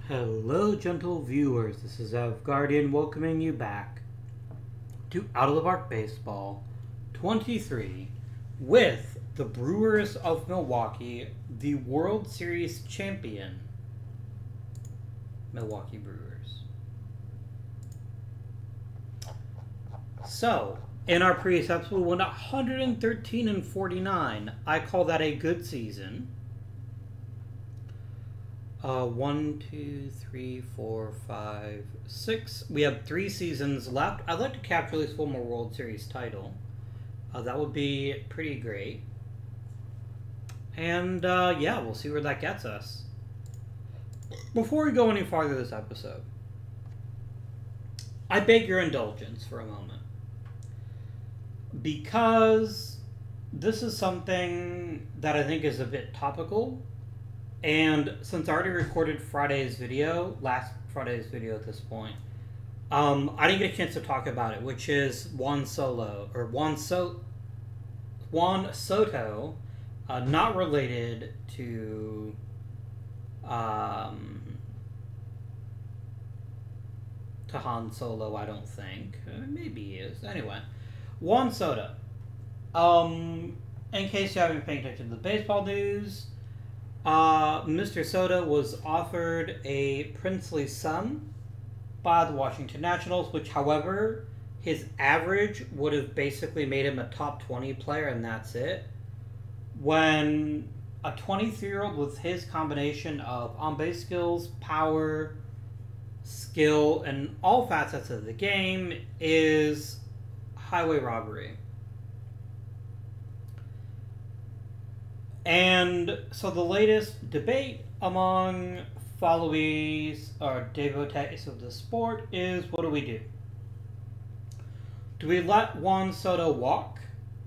Hello, gentle viewers. This is Guardian welcoming you back to Out of the Park Baseball 23 with the Brewers of Milwaukee, the World Series champion, Milwaukee Brewers. So, in our previous episode, we won 113-49. I call that a good season. 1, 2, 3, 4, 5, 6. We have 3 seasons left. I'd like to capture at least one more World Series title. That would be pretty great. And yeah, we'll see where that gets us. Before we go any farther this episode, I beg your indulgence for a moment. Because this is something that I think is a bit topical. And since I already recorded last Friday's video at this point, I didn't get a chance to talk about it, which is Juan Soto, not related to Han Solo, I don't think. Maybe he is. Anyway, Juan Soto. In case you haven't been paying attention to the baseball news, Mr. Soto was offered a princely sum by the Washington Nationals, which, however, his average would have basically made him a top 20 player, and that's it. When a 23-year-old with his combination of on-base skills, power, skill, and all facets of the game is highway robbery. And so the latest debate among followers or devotees of the sport is, what do we do? Do we let Juan Soto walk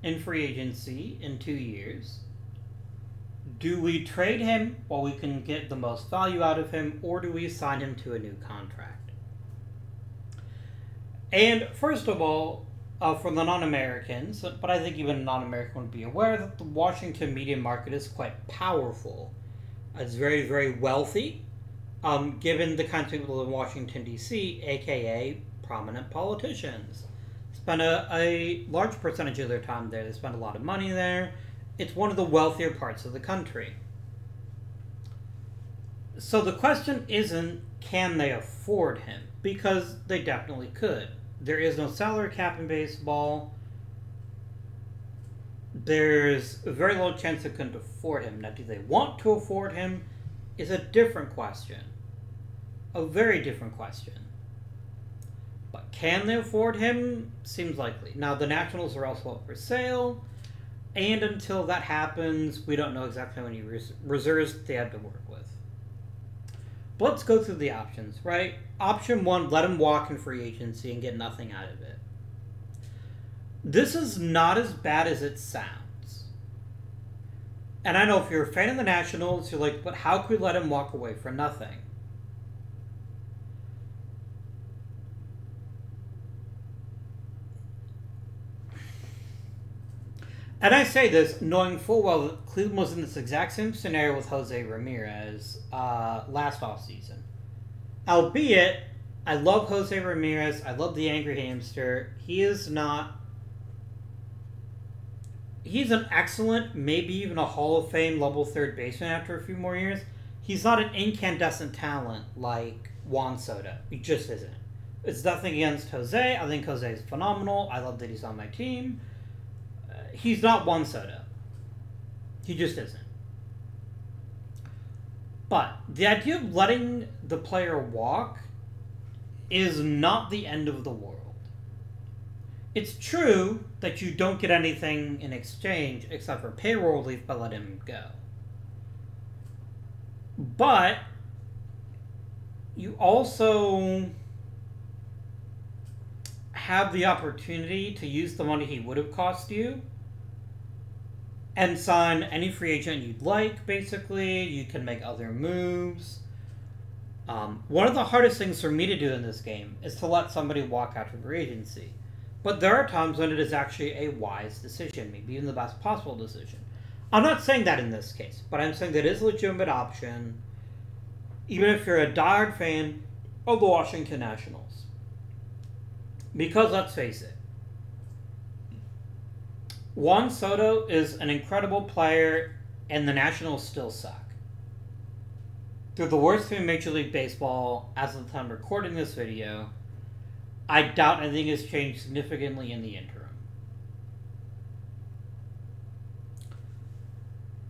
in free agency in 2 years? Do we trade him while we can get the most value out of him, or do we sign him to a new contract? And first of all, for the non-Americans, but I think even a non-American would be aware that the Washington media market is quite powerful. It's very, very wealthy, given the kinds of people in Washington, D.C., a.k.a. prominent politicians. Spend a large percentage of their time there. They spend a lot of money there. It's one of the wealthier parts of the country. So the question isn't, can they afford him? Because they definitely could. There is no salary cap in baseball. There's a very low chance they couldn't afford him. Now, do they want to afford him is a different question. A very different question. But can they afford him? Seems likely. Now, the Nationals are also up for sale. And until that happens, we don't know exactly how many reserves they have to work with. But let's go through the options, right? Option 1, let him walk in free agency and get nothing out of it. This is not as bad as it sounds. And I know if you're a fan of the Nationals, you're like, but how could we let him walk away for nothing? And I say this knowing full well that Cleveland was in this exact same scenario with Jose Ramirez last offseason. Albeit, I love Jose Ramirez. I love the angry hamster. He's an excellent, maybe even a Hall of Fame level third baseman after a few more years. He's not an incandescent talent like Juan Soto. He just isn't. It's nothing against Jose. I think Jose is phenomenal. I love that he's on my team. He's not Juan Soto. He just isn't. But the idea of letting the player walk is not the end of the world. It's true that you don't get anything in exchange except for payroll relief by letting him go. But you also have the opportunity to use the money he would have cost you and sign any free agent you'd like, basically. You can make other moves. One of the hardest things for me to do in this game is to let somebody walk out of free agency. But there are times when it is actually a wise decision, maybe even the best possible decision. I'm not saying that in this case, but I'm saying that it is a legitimate option. even if you're a diehard fan of the Washington Nationals. Because let's face it, Juan Soto is an incredible player, and the Nationals still suck. They're the worst team in Major League Baseball as of the time recording this video. I doubt anything has changed significantly in the interim.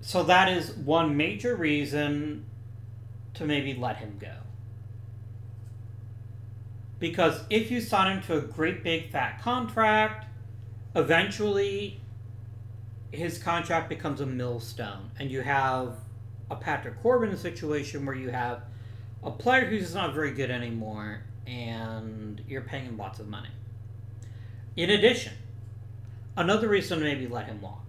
So that is one major reason to maybe let him go. Because if you sign him to a great big fat contract, eventually his contract becomes a millstone, and you have a Patrick Corbin situation where you have a player who's not very good anymore and you're paying him lots of money. In addition, another reason to maybe let him walk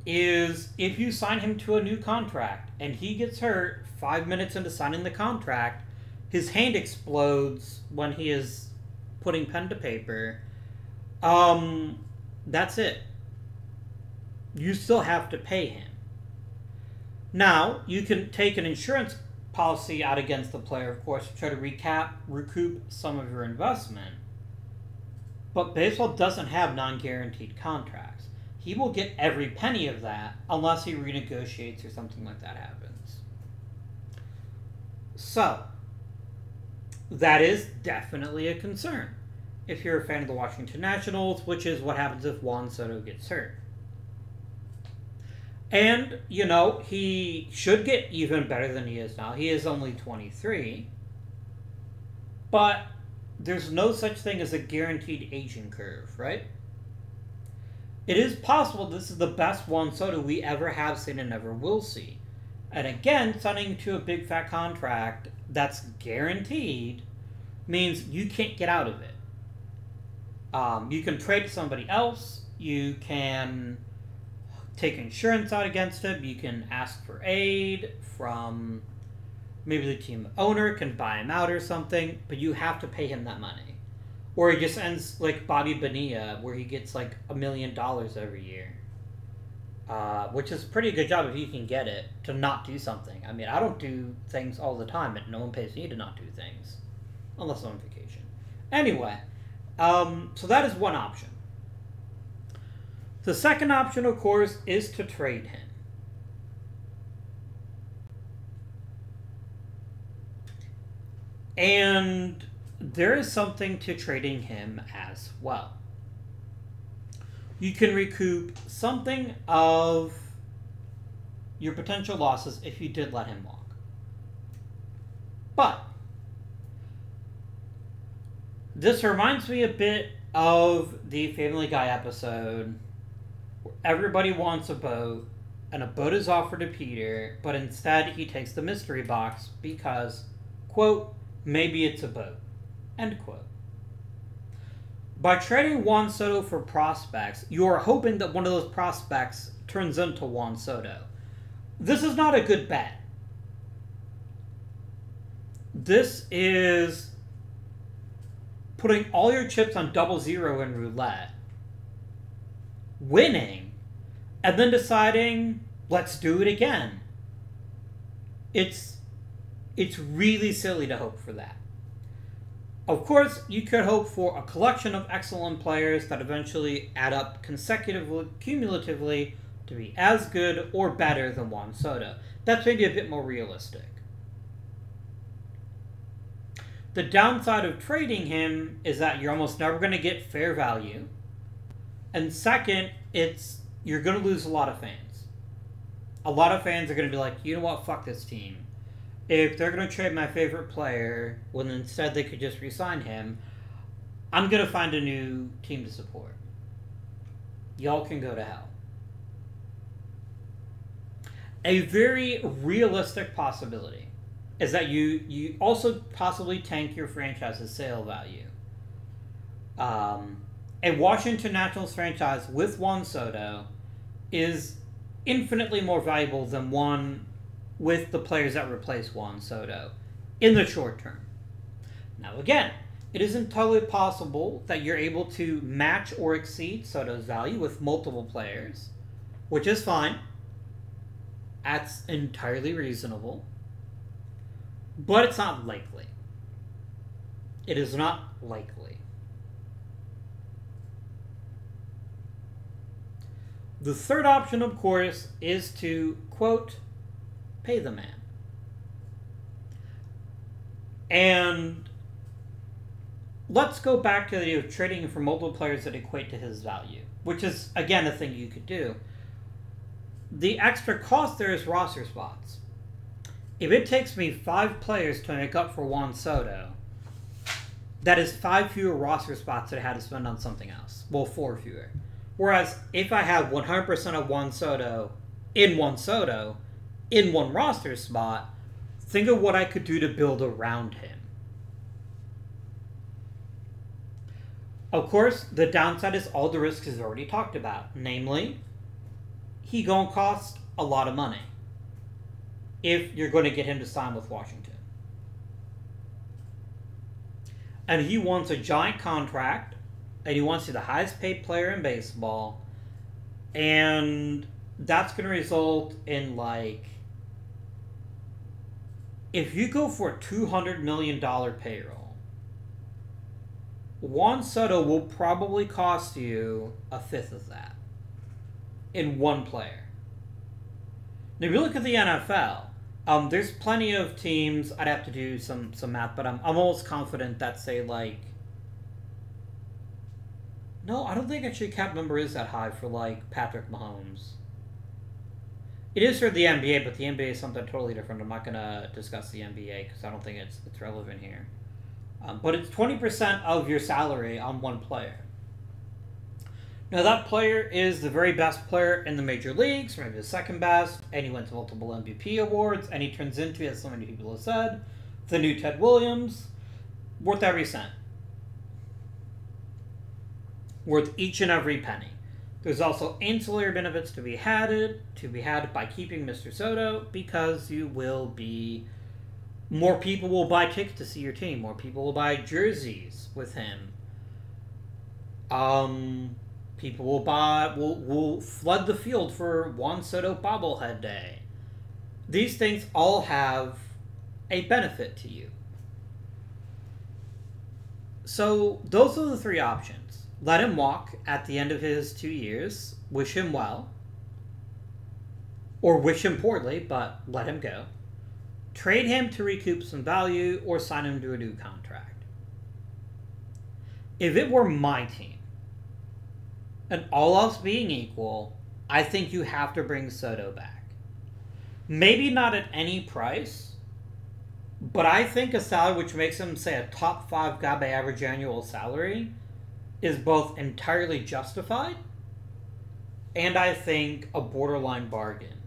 is if you sign him to a new contract and he gets hurt 5 minutes into signing the contract, his hand explodes when he is putting pen to paper. That's it. You still have to pay him. Now, you can take an insurance policy out against the player, of course, to try to recoup some of your investment. But baseball doesn't have non-guaranteed contracts. He will get every penny of that unless he renegotiates or something like that happens. So, that is definitely a concern if you're a fan of the Washington Nationals, which is what happens if Juan Soto gets hurt. And, you know, he should get even better than he is now. He is only 23. But there's no such thing as a guaranteed aging curve, right? It is possible this is the best Juan Soto we ever have seen and ever will see. And again, signing to a big fat contract that's guaranteed means you can't get out of it. You can trade to somebody else. You can take insurance out against him. You can ask for aid from maybe the team owner can buy him out or something, but you have to pay him that money. Or he just ends like Bobby Bonilla, where he gets like $1 million every year. Which is a pretty good job if you can get it, to not do something. I mean, I don't do things all the time, and no one pays me to not do things. Unless I'm on vacation. Anyway, so that is one option. The second option, of course, is to trade him. And there is something to trading him as well. You can recoup something of your potential losses if you did let him walk. But this reminds me a bit of the Family Guy episode where everybody wants a boat, and a boat is offered to Peter, but instead he takes the mystery box because, quote, maybe it's a boat, end quote. By trading Juan Soto for prospects, you are hoping that one of those prospects turns into Juan Soto. This is not a good bet. This is putting all your chips on 0-0 in roulette, winning, and then deciding, let's do it again. It's really silly to hope for that. Of course, you could hope for a collection of excellent players that eventually add up cumulatively to be as good or better than Juan Soto. That's maybe a bit more realistic. The downside of trading him is that you're almost never going to get fair value. And second, you're going to lose a lot of fans. A lot of fans are going to be like, you know what, fuck this team. If they're going to trade my favorite player, when instead they could just re-sign him, I'm going to find a new team to support. Y'all can go to hell. A very realistic possibility is that you also possibly tank your franchise's sale value. A Washington Nationals franchise with Juan Soto is infinitely more valuable than one with the players that replace Juan Soto in the short term. Now again, it is entirely possible that you're able to match or exceed Soto's value with multiple players, which is fine. That's entirely reasonable. But it's not likely. It is not likely. The third option, of course, is to, quote, pay the man. And let's go back to the idea of trading for multiple players that equate to his value, which is, again, a thing you could do. The extra cost there is roster spots. If it takes me 5 players to make up for Juan Soto, that is 5 fewer roster spots that I had to spend on something else. Well, 4 fewer. Whereas if I have 100% of Juan Soto in one roster spot, think of what I could do to build around him. Of course, the downside is all the risks he's already talked about. Namely, he gonna cost a lot of money if you're going to get him to sign with Washington. And he wants a giant contract, and he wants to be the highest paid player in baseball, and that's going to result in, like, if you go for a $200 million payroll, Juan Soto will probably cost you a fifth of that in one player. Now, if you look at the NFL, there's plenty of teams. I'd have to do some math, but I'm almost confident that, say, like... No, I don't think actually cap number is that high for, like, Patrick Mahomes. It is for the NBA, but the NBA is something totally different. I'm not going to discuss the NBA because I don't think it's relevant here. But it's 20% of your salary on one player. Now, that player is the very best player in the major leagues, maybe the second best, and he wins multiple MVP awards, and he turns into, as so many people have said, the new Ted Williams, worth every cent. Worth each and every penny. There's also ancillary benefits to be had by keeping Mr. Soto, because you will be... More people will buy tickets to see your team. More people will buy jerseys with him. People will flood the field for Juan Soto bobblehead day. These things all have a benefit to you. So those are the 3 options. Let him walk at the end of his 2 years. Wish him well. Or wish him poorly, but let him go. Trade him to recoup some value, or sign him to a new contract. If it were my team, and all else being equal, I think you have to bring Soto back. Maybe not at any price, but I think a salary which makes him, say, a top 5 guy by average annual salary is both entirely justified and I think a borderline bargain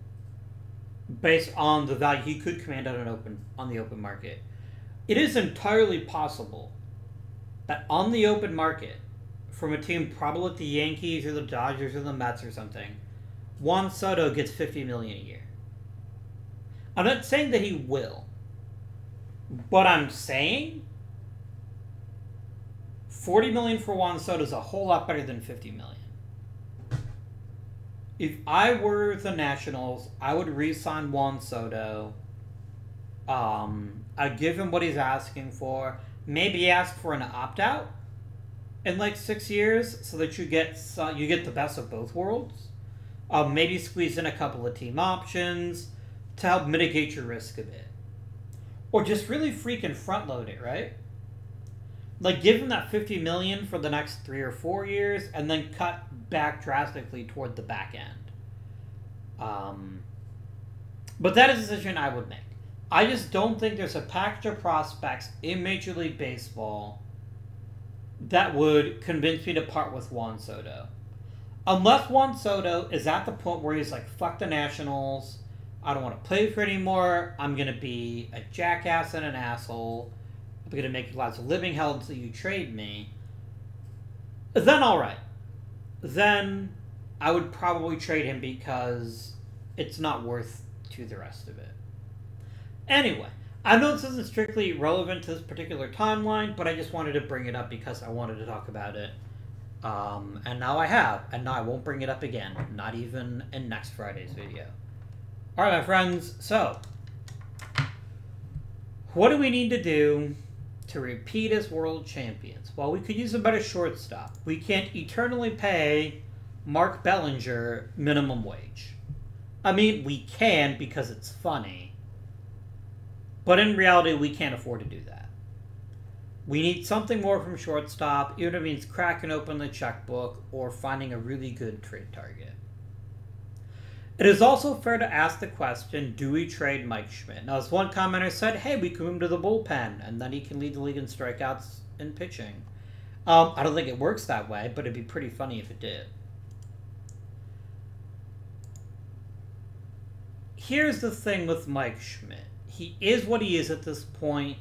based on the value he could command on the open market. It is entirely possible that on the open market, from a team probably like the Yankees or the Dodgers or the Mets or something, Juan Soto gets $50 million a year. I'm not saying that he will, but I'm saying $40 million for Juan Soto is a whole lot better than $50 million. If I were the Nationals, I would re-sign Juan Soto. I'd give him what he's asking for. Maybe ask for an opt-out in like 6 years so that you get the best of both worlds. Maybe squeeze in a couple of team options to help mitigate your risk a bit. Or just really freaking front load it, right? Like, give him that $50 million for the next 3 or 4 years, and then cut back drastically toward the back end. But that is a decision I would make. I just don't think there's a package of prospects in Major League Baseball that would convince me to part with Juan Soto. Unless Juan Soto is at the point where he's like, fuck the Nationals, I don't want to play for it anymore, I'm going to be a jackass and an asshole, I'm going to make your lives a living hell until you trade me, then alright. Then I would probably trade him because it's not worth to the rest of it. Anyway, I know this isn't strictly relevant to this particular timeline, but I just wanted to bring it up because I wanted to talk about it. And now I have, and now I won't bring it up again, not even in next Friday's video. Alright, my friends, so What do we need to do to repeat as world champions? Well, we could use a better shortstop. We can't eternally pay Mark Bellinger minimum wage. I mean, we can because it's funny. But in reality, we can't afford to do that. We need something more from shortstop, even if it means cracking open the checkbook or finding a really good trade target. It is also fair to ask the question, do we trade Mike Schmidt? Now, as one commenter said, hey, we can move him to the bullpen, and then he can lead the league in strikeouts and pitching. I don't think it works that way, but it'd be pretty funny if it did. Here's the thing with Mike Schmidt. He is what he is at this point.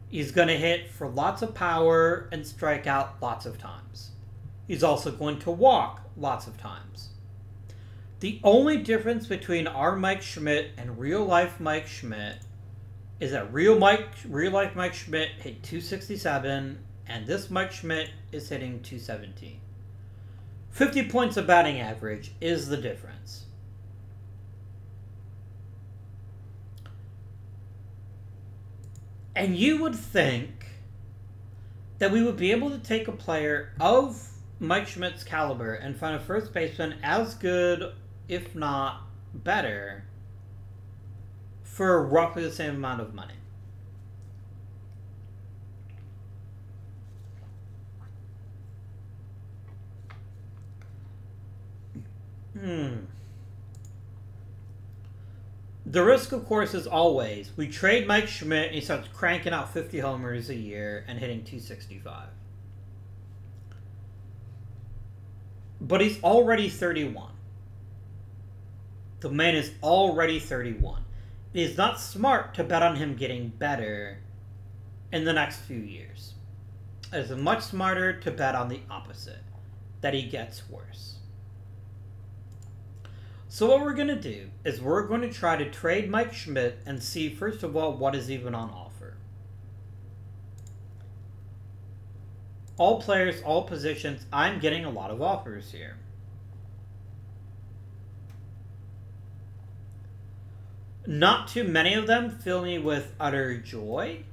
He's going to hit for lots of power and strike out lots of times. He's also going to walk lots of times. The only difference between our Mike Schmidt and real-life Mike Schmidt is that real-life Mike Schmidt hit 267, and this Mike Schmidt is hitting 217. 50 points of batting average is the difference. And you would think that we would be able to take a player of Mike Schmidt's caliber and find a first baseman as good, if not better, for roughly the same amount of money. The risk, of course, is always we trade Mike Schmidt and he starts cranking out 50 homers a year and hitting 265. But he's already 31. The man is already 31. It is not smart to bet on him getting better in the next few years. It is much smarter to bet on the opposite, that he gets worse. So what we're going to do is we're going to try to trade Mike Schmidt and see, first of all, what is even on offer. All players, all positions, I'm getting a lot of offers here. Not too many of them fill me with utter joy,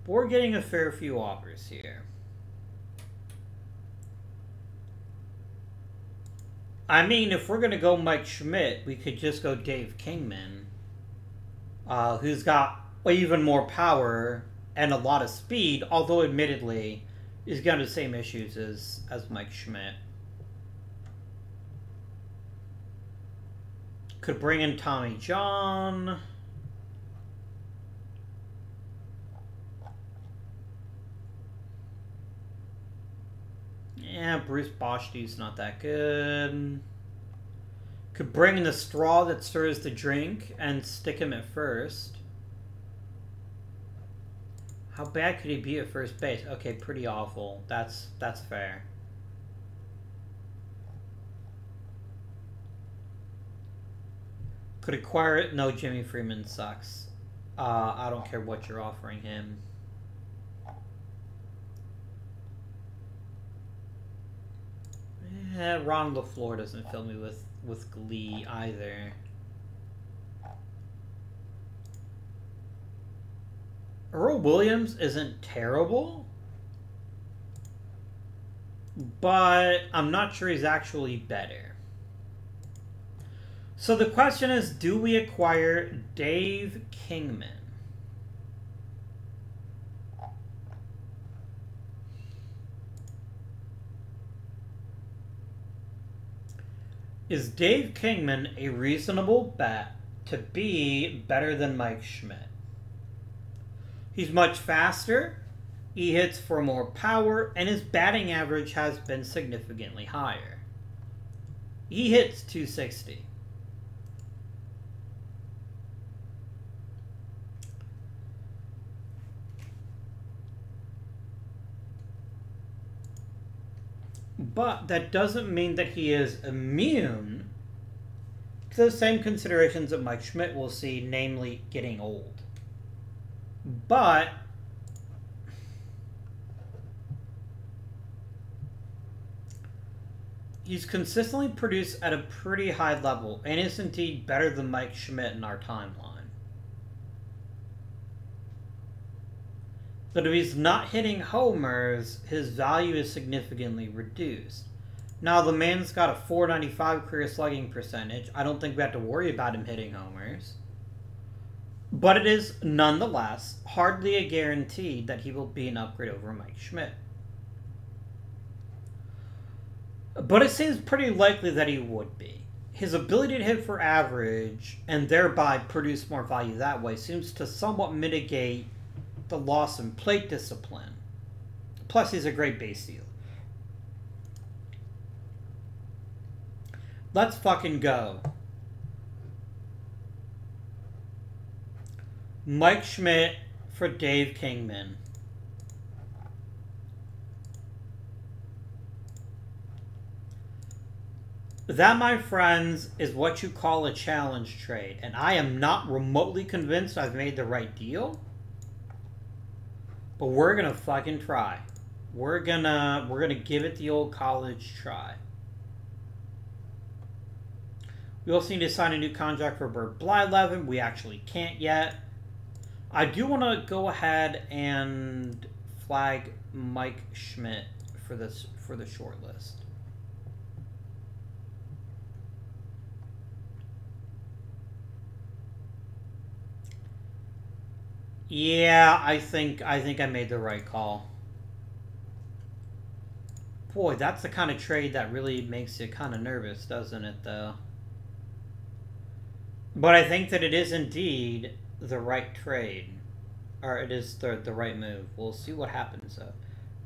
but we're getting a fair few offers here. I mean, if we're going to go Mike Schmidt, we could just go Dave Kingman, who's got even more power and a lot of speed, although admittedly, he's got the same issues as Mike Schmidt. Could bring in Tommy John. Yeah, Bruce Bosch's not that good. Could bring in the straw that stirs the drink and stick him at first. How bad could he be at first base? Okay, pretty awful. That's fair. Could acquire it. No, Jimmy Freeman sucks. I don't care what you're offering him. Ron LaFleur doesn't fill me with glee either. Earl Williams isn't terrible, but I'm not sure he's actually better. So the question is, do we acquire Dave Kingman? Is Dave Kingman a reasonable bet to be better than Mike Schmidt? He's much faster, he hits for more power, and his batting average has been significantly higher. He hits 260. But that doesn't mean that he is immune to the same considerations that Mike Schmidt will see, namely getting old. But he's consistently produced at a pretty high level and is indeed better than Mike Schmidt in our timeline. But if he's not hitting homers, his value is significantly reduced. Now, the man's got a .495 career slugging percentage. I don't think we have to worry about him hitting homers. But it is, nonetheless, hardly a guarantee that he will be an upgrade over Mike Schmidt. But it seems pretty likely that he would be. His ability to hit for average, and thereby produce more value that way, seems to somewhat mitigate the loss in plate discipline. Plus, he's a great base stealer. Let's fucking go. Mike Schmidt for Dave Kingman. That, my friends, is what you call a challenge trade, and I am not remotely convinced I've made the right deal. But we're gonna fucking try. We're gonna give it the old college try. We also need to sign a new contract for Bert Blyleven. We actually can't yet. I do want to go ahead and flag Mike Schmidt for the short list. Yeah, I think I made the right call. Boy, that's the kind of trade that really makes you kind of nervous, doesn't it, though? But I think that it is indeed the right trade. Or it is the right move. We'll see what happens, though.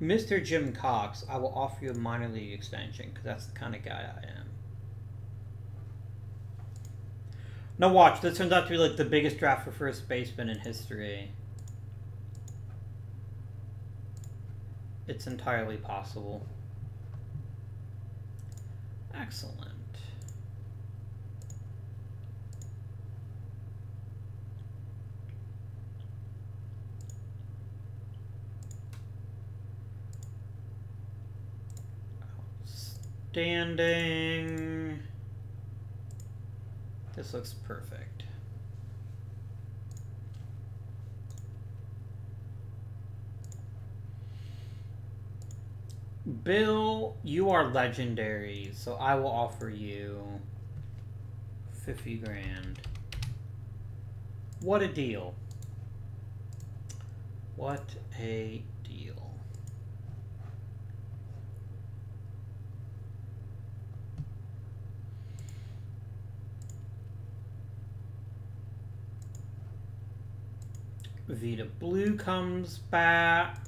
Mr. Jim Cox, I will offer you a minor league extension, because that's the kind of guy I am. Now watch, this turns out to be like the biggest draft for first baseman in history. It's entirely possible. Excellent. Outstanding. This looks perfect. Bill, you are legendary, so I will offer you 50 grand. What a deal. What a deal. Vita Blue comes back.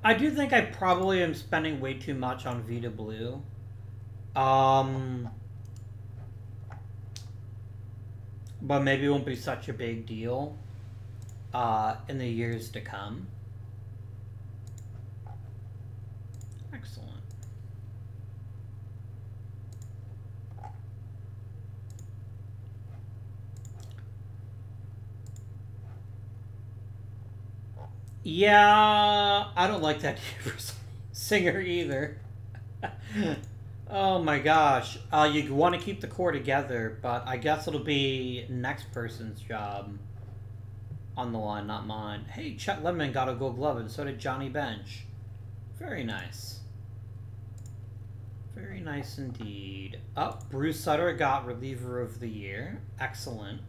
I do think I probably am spending way too much on Vita Blue. But maybe it won't be such a big deal in the years to come. Excellent. Yeah, I don't like that singer either. Oh my gosh. You want to keep the core together, but I guess it'll be next person's job on the line, not mine. Hey, Chet Lemon got a gold glove, and so did Johnny Bench. Very nice. Very nice indeed. Oh, Bruce Sutter got reliever of the year. Excellent.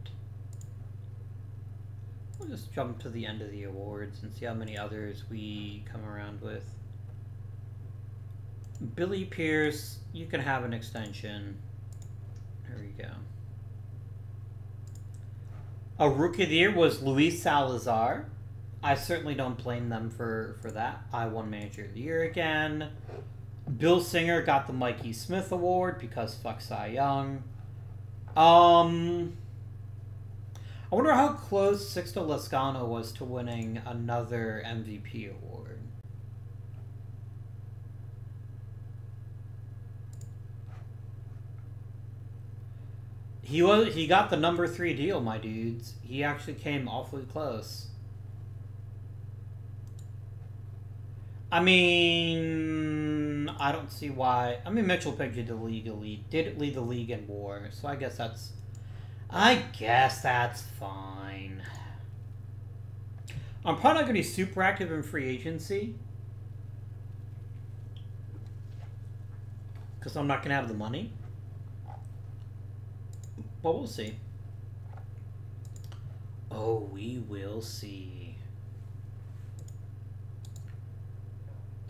We'll just jump to the end of the awards and see how many others we come around with. Billy Pierce, you can have an extension. There we go. A Rookie of the Year was Louise Salazar. I certainly don't blame them for that. I won Manager of the Year again. Bill Singer got the Mikey Smith Award because fuck Cy Young. I wonder how close Sixto Lezcano was to winning another MVP award. He got the number 3 deal, my dudes. He actually came awfully close. I mean, I don't see why. I mean, Mitchell Pick did lead the league in WAR, so I guess I guess that's fine. I'm probably not going to be super active in free agency. Because I'm not going to have the money. But we'll see. Oh, we will see.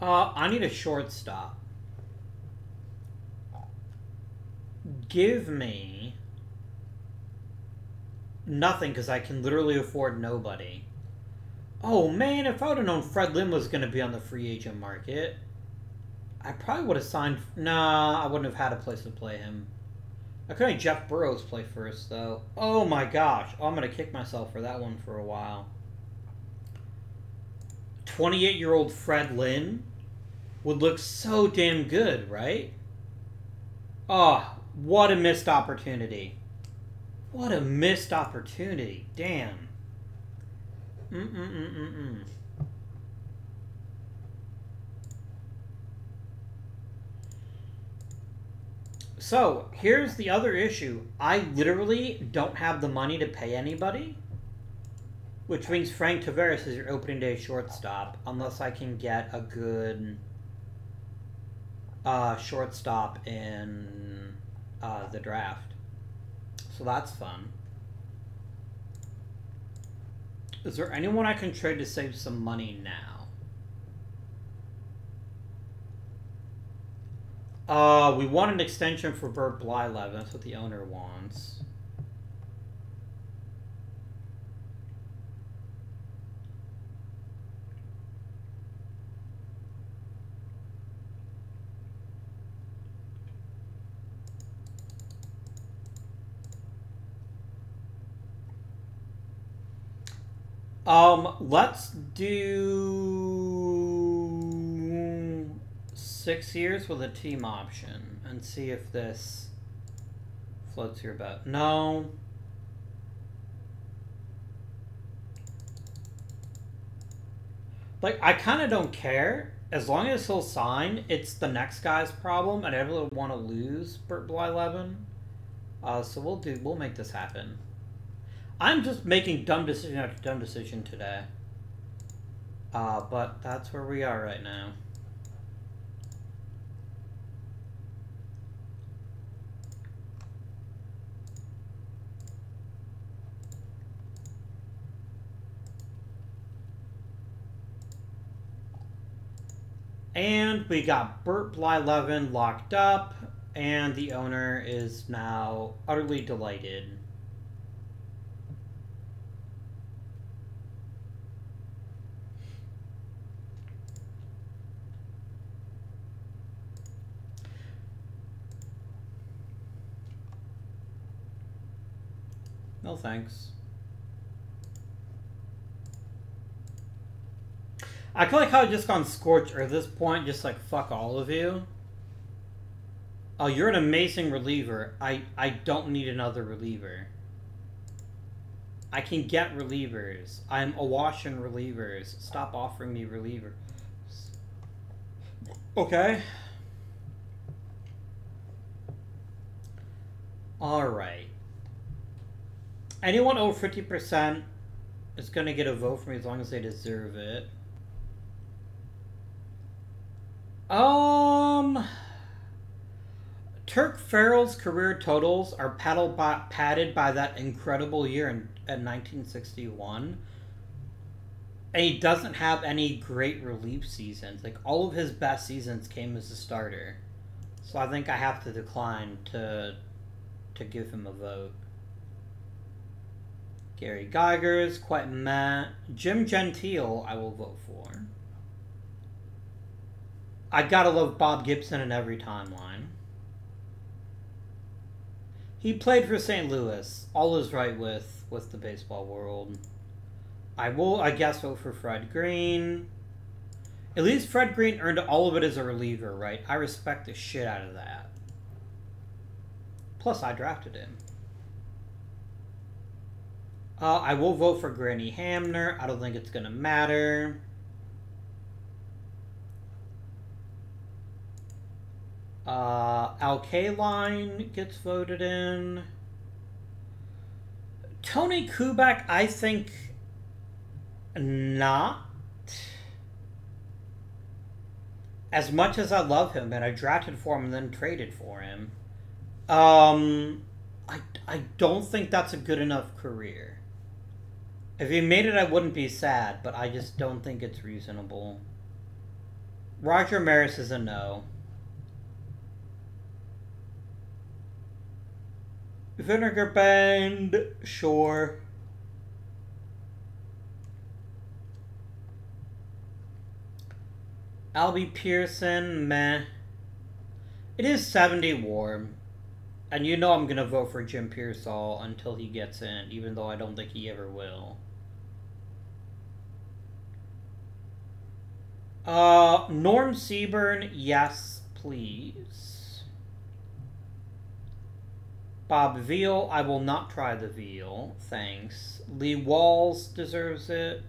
I need a shortstop. Give me nothing, because I can literally afford nobody. Oh man, if I would have known Fred Lynn was going to be on the free agent market, I probably would have signed... Nah, I wouldn't have had a place to play him. I could have Jeff Burrows play first, though. Oh my gosh. Oh, I'm going to kick myself for that one for a while. 28-year-old Fred Lynn would look so damn good, right? Oh, what a missed opportunity. What a missed opportunity. Damn. So, here's the other issue. I literally don't have the money to pay anybody. Which means Frank Tavares is your opening day shortstop. Unless I can get a good shortstop in the draft. So that's fun. Is there anyone I can trade to save some money now? We want an extension for Bert Blyleven. That's what the owner wants. Let's do 6 years with a team option and see if this floats your boat. No. Like, I kind of don't care. As long as he'll sign, it's the next guy's problem, and I don't really want to lose Bert Blyleven. So we'll make this happen. I'm just making dumb decision after dumb decision today. But that's where we are right now. And we got Bert Blyleven locked up, and the owner is now utterly delighted. No thanks. I feel like how I just gone scorched earth at this point, just like fuck all of you. Oh, you're an amazing reliever. I don't need another reliever. I can get relievers. I'm awash in relievers. Stop offering me relievers. Okay. Alright. Anyone over 50% is going to get a vote from me as long as they deserve it. Turk Farrell's career totals are padded by that incredible year in 1961. And he doesn't have any great relief seasons. Like, all of his best seasons came as a starter. So I think I have to decline to give him a vote. Gary Geiger's quite meh. Jim Gentile, I will vote for. I gotta love Bob Gibson in every timeline. He played for St. Louis. All is right with the baseball world. I will, I guess, vote for Fred Green. At least Fred Green earned all of it as a reliever, right? I respect the shit out of that. Plus, I drafted him. I will vote for Granny Hamner. I don't think it's gonna matter. Al Kaline gets voted in. Tony Kubek, I think not. As much as I love him, and I drafted for him and then traded for him, I don't think that's a good enough career. If he made it, I wouldn't be sad, but I just don't think it's reasonable. Roger Maris is a no. Vinegar Band, sure. Albie Pearson, meh. It is 70 warm. And you know I'm going to vote for Jim Pearsall until he gets in, even though I don't think he ever will. Norm Seaburn, yes, please. Bob Veal, I will not try the veal, thanks. Lee Walls deserves it.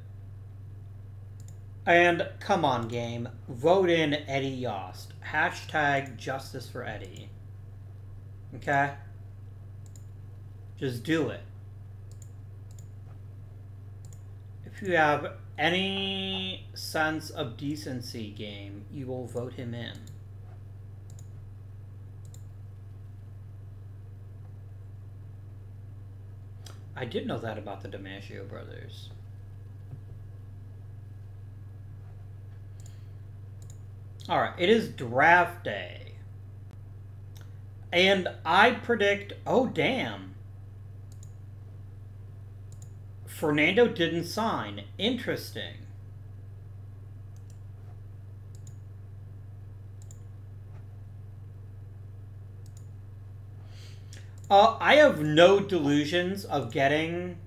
And come on, game, vote in Eddie Yost. Hashtag justice for Eddie. Okay? Just do it. If you have any sense of decency, game, you will vote him in. I did know that about the DiMaggio brothers. Alright, it is draft day. And I predict, oh damn. Fernando didn't sign. Interesting. I have no delusions of getting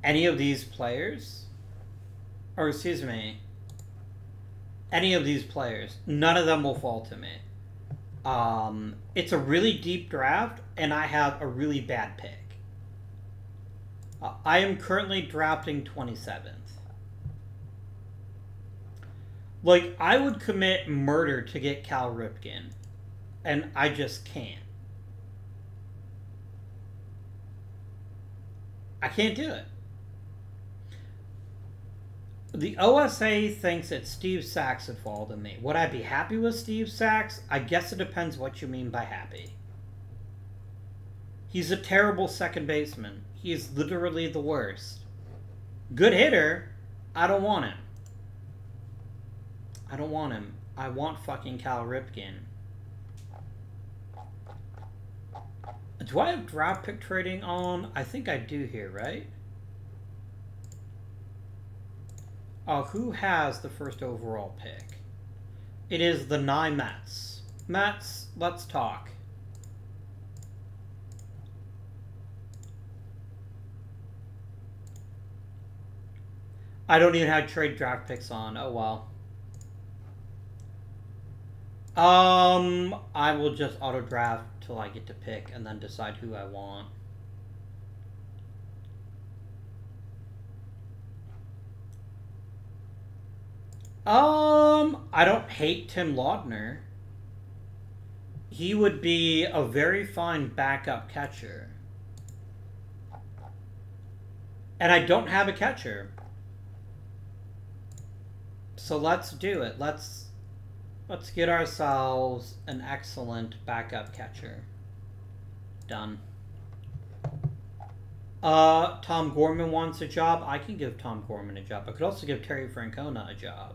any of these players. Or, excuse me. Any of these players. None of them will fall to me. It's a really deep draft, and I have a really bad pick. I am currently drafting 27th. Like, I would commit murder to get Cal Ripken, and I just can't. I can't do it. The OSA thinks that Steve Sachs would fall to me. Would I be happy with Steve Sachs? I guess it depends what you mean by happy. He's a terrible second baseman. He is literally the worst. Good hitter. I don't want him. I don't want him. I want fucking Cal Ripken. Do I have draft pick trading on? I think I do here, right? Who has the first overall pick? It is the Nye Mets. Mets, let's talk. I don't even have trade draft picks on. Oh, well. I will just auto draft till I get to pick and then decide who I want. I don't hate Tim Laudner. He would be a very fine backup catcher. And I don't have a catcher. So let's do it. Let's get ourselves an excellent backup catcher. Done. Tom Gorman wants a job. I can give Tom Gorman a job. I could also give Terry Francona a job.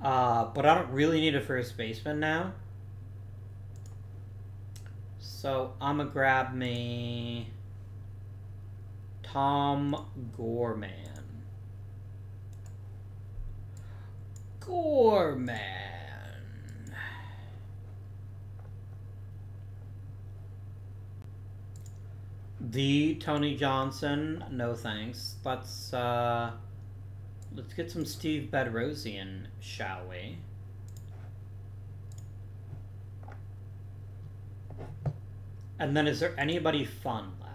But I don't really need a first baseman now. So I'm gonna grab me Tom Gorman. Gorman. The Tony Johnson, no thanks. Let's get some Steve Bedrosian, shall we? And then is there anybody fun left?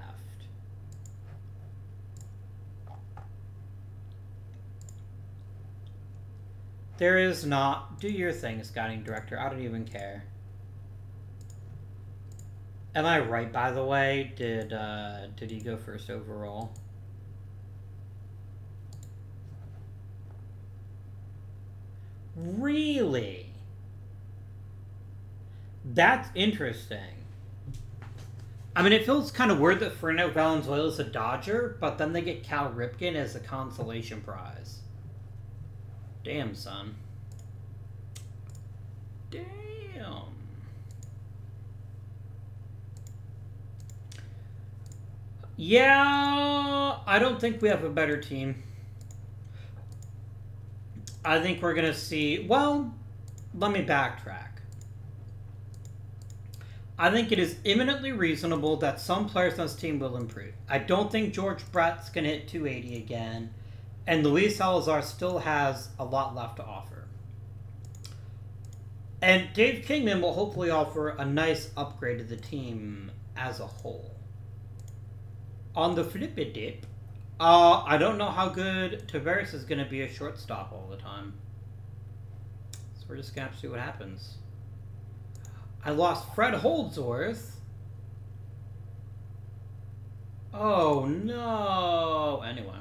There is not. Do your thing, scouting director. I don't even care. Am I right, by the way? Did he go first overall? Really? That's interesting. I mean, it feels kind of weird that Fernando Valenzuela is a Dodger, but then they get Cal Ripken as a consolation prize. Damn, son. Damn. Yeah, I don't think we have a better team. I think we're going to see... Well, let me backtrack. I think it is imminently reasonable that some players on this team will improve. I don't think George Brett's going to hit 280 again, and Louise Salazar still has a lot left to offer. And Dave Kingman will hopefully offer a nice upgrade to the team as a whole. On the flippy dip, I don't know how good Tavares is going to be a shortstop all the time. So we're just going to have to see what happens. I lost Fred Holdsworth. Oh, no. Anyway.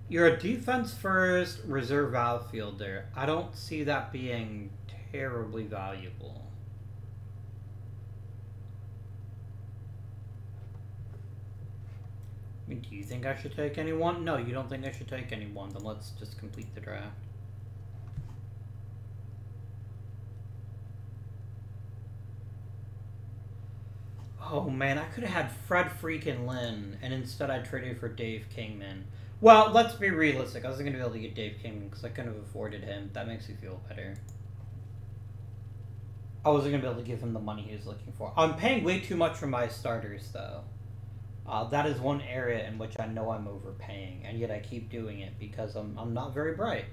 You're a defense-first reserve outfielder. I don't see that being terribly valuable. I mean, do you think I should take anyone? No, you don't think I should take anyone. Then let's just complete the draft. Oh man, I could have had Fred freaking Lynn, and instead I traded for Dave Kingman. Well, let's be realistic. I wasn't going to be able to get Dave Kingman because I couldn't have afforded him. That makes me feel better. I wasn't going to be able to give him the money he was looking for. I'm paying way too much for my starters, though. That is one area in which I know I'm overpaying, and yet I keep doing it because I'm not very bright.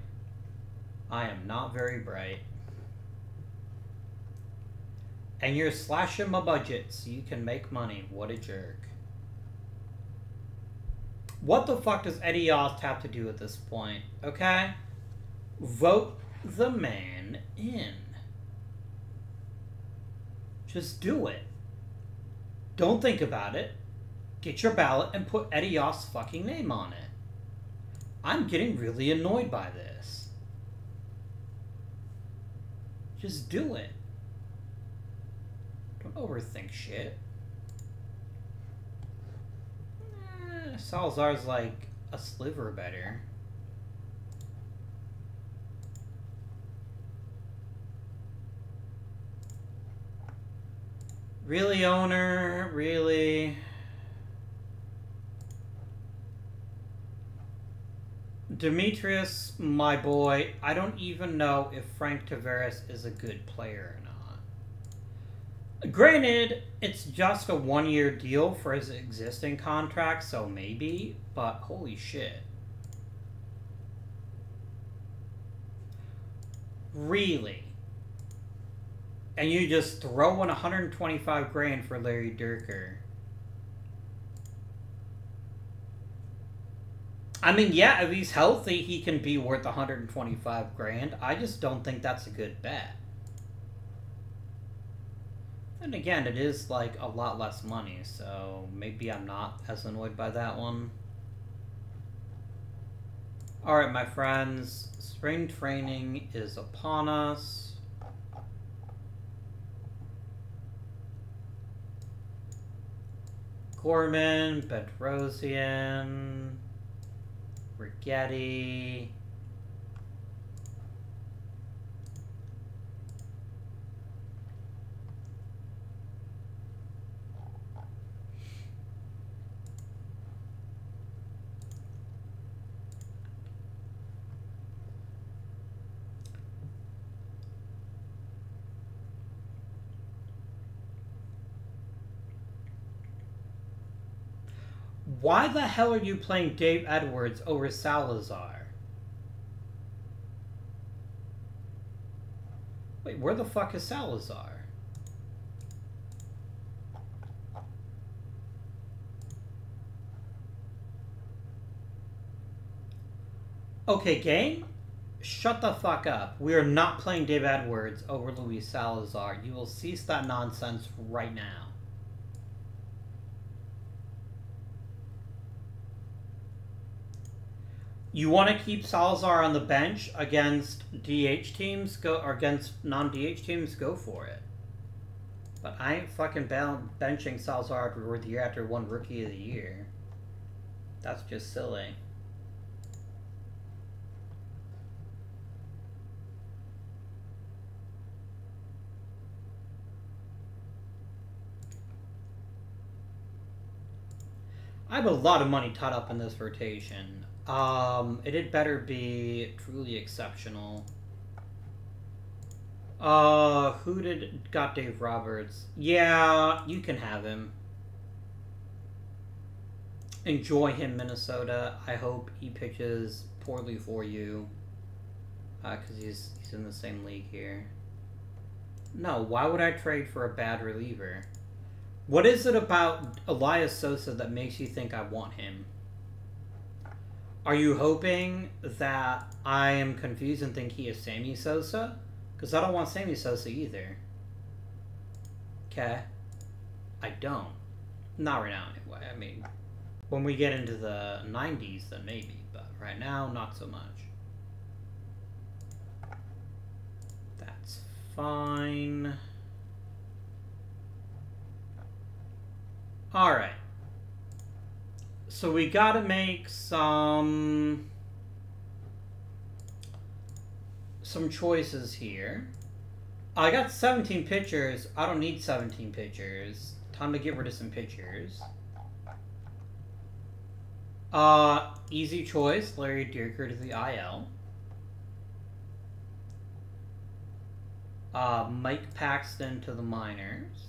I am not very bright. And you're slashing my budget so you can make money. What a jerk. What the fuck does Eddie Yost have to do at this point? Okay? Vote the man in. Just do it. Don't think about it. Get your ballot and put Eddie Yost's fucking name on it. I'm getting really annoyed by this. Just do it. Don't overthink shit. Salazar's like a sliver better. Really, owner? Really? Demetrius, my boy, I don't even know if Frank Tavares is a good player or not. Granted, it's just a one-year deal for his existing contract, so maybe, but holy shit. Really? And you just throw in 125 grand for Larry Dierker. I mean, yeah, if he's healthy, he can be worth 125 grand. I just don't think that's a good bet. And again, it is like a lot less money, so maybe I'm not as annoyed by that one. Alright, my friends, spring training is upon us. Gorman, Bedrosian, Rigetti. Why the hell are you playing Dave Edwards over Salazar? Wait, where the fuck is Salazar? Okay, game? Shut the fuck up. We are not playing Dave Edwards over Louise Salazar. You will cease that nonsense right now. You want to keep Salazar on the bench against DH teams, or against non-DH teams, go for it. But I ain't fucking benching Salazar toward the year after one Rookie of the Year. That's just silly. I have a lot of money tied up in this rotation. It had better be truly exceptional. Who got Dave Roberts? Yeah, you can have him. Enjoy him, Minnesota. I hope he pitches poorly for you. Because he's in the same league here. No, why would I trade for a bad reliever? What is it about Elias Sosa that makes you think I want him? Are you hoping that I am confused and think he is Sammy Sosa? Because I don't want Sammy Sosa either. Okay. I don't. Not right now, anyway. I mean, when we get into the 90s, then maybe. But right now, not so much. That's fine. Alright. So we gotta make some choices here. I got 17 pitchers. I don't need 17 pitchers. Time to get rid of some pitchers. Easy choice. Larry Dierker to the IL. Mike Paxton to the minors.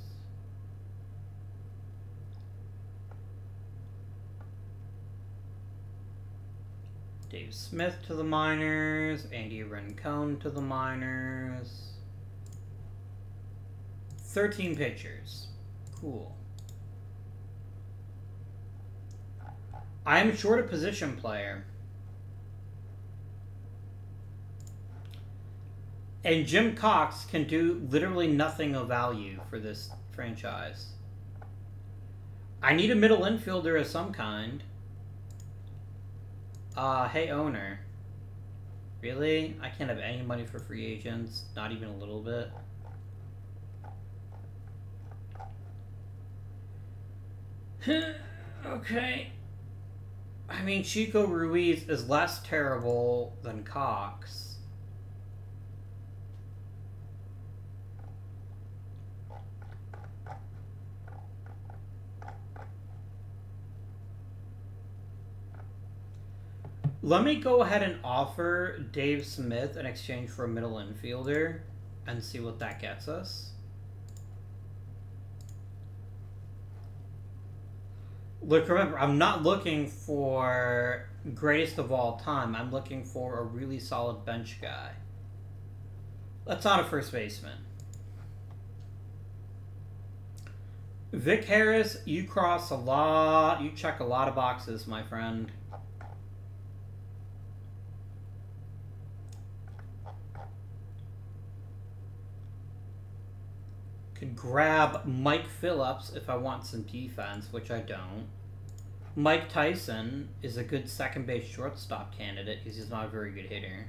Dave Smith to the minors. Andy Rincon to the minors. 13 pitchers. Cool. I'm short a position player. And Jim Cox can do literally nothing of value for this franchise. I need a middle infielder of some kind. Hey, owner. Really? I can't have any money for free agents? Not even a little bit? Okay. I mean, Chico Ruiz is less terrible than Cox. Let me go ahead and offer Dave Smith in exchange for a middle infielder and see what that gets us. Look, remember, I'm not looking for greatest of all time. I'm looking for a really solid bench guy. That's not a first baseman. Vic Harris, you cross a lot. You check a lot of boxes, my friend. Could grab Mike Phillips if I want some defense, which I don't. Mike Tyson is a good second base shortstop candidate because he's not a very good hitter.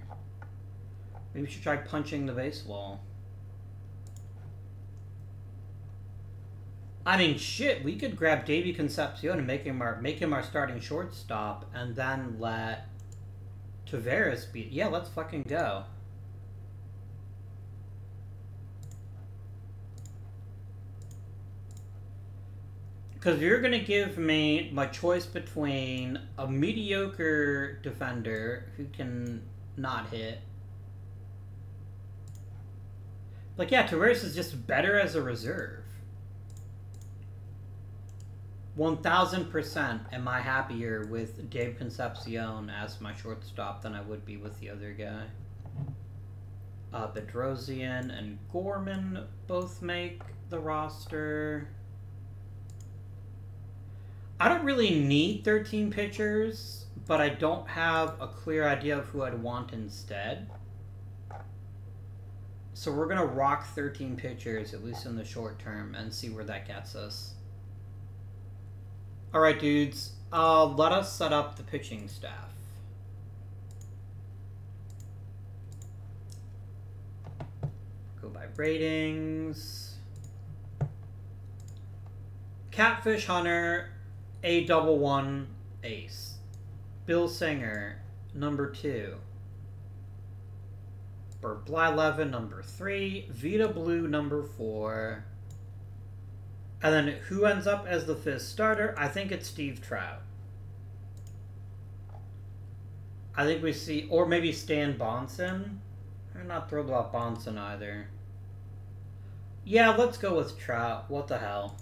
Maybe we should try punching the baseball. I mean, shit, we could grab Davey Concepcion and make him our starting shortstop, and then let Taveras be. Yeah, let's fucking go. Because you're going to give me my choice between a mediocre defender who can not hit. Like, yeah, Taveras is just better as a reserve. 1000% am I happier with Dave Concepcion as my shortstop than I would be with the other guy. Bedrosian and Gorman both make the roster. I don't really need 13 pitchers, but I don't have a clear idea of who I'd want instead. So we're going to rock 13 pitchers, at least in the short term, and see where that gets us. Alright, dudes. Let us set up the pitching staff. Go by ratings. Catfish Hunter, A11, ace. Bill Singer, number 2. Bert Blyleven, number 3. Vita Blue, number 4. And then who ends up as the 5th starter? I think it's Steve Trout. I think we see, or maybe Stan Bonson. I'm not thrilled about Bonson either. Yeah, let's go with Trout. What the hell?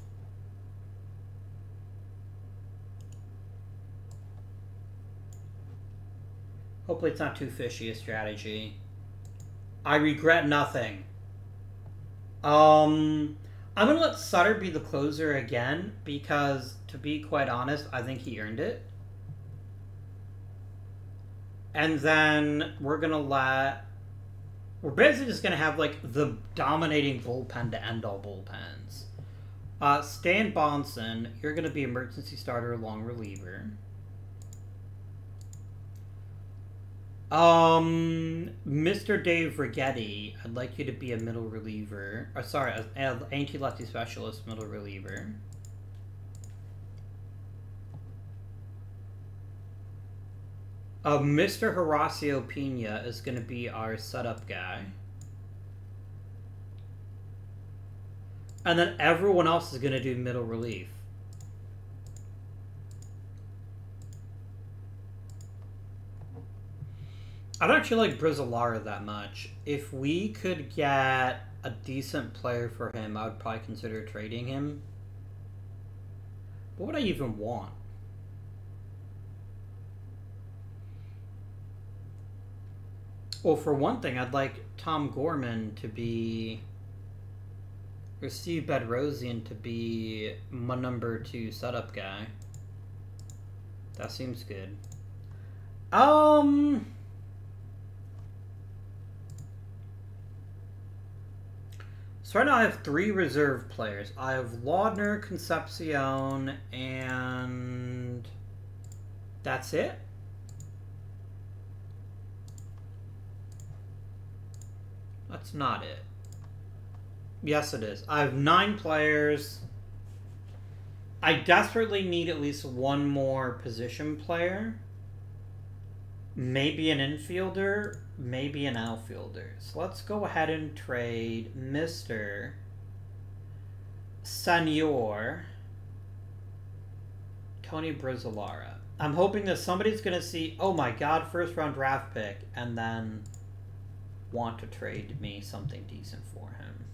Hopefully it's not too fishy a strategy. I regret nothing. I'm going to let Sutter be the closer again because, to be quite honest, I think he earned it. And then we're going to let... We're basically just going to have, like, the dominating bullpen to end all bullpens. Stan Bonson, you're going to be emergency starter, long reliever. Mr. Dave Rigetti, I'd like you to be a middle reliever. Or sorry, an anti-lefty specialist middle reliever. Mr. Horacio Pena is going to be our setup guy. And then everyone else is going to do middle relief. I don't actually like Brizzolara that much. If we could get a decent player for him, I would probably consider trading him. What would I even want? Well, for one thing, I'd like Tom Gorman to be... or Steve Bedrosian to be my number 2 setup guy. That seems good. So right now I have 3 reserve players. I have Laudner, Concepcion, and that's it. That's not it. Yes, it is. I have 9 players. I desperately need at least one more position player. Maybe an infielder, maybe an outfielder. So let's go ahead and trade Mr. Senor Tony Brizzolara. I'm hoping that somebody's going to see, oh my god, first round draft pick, and then want to trade me something decent for him.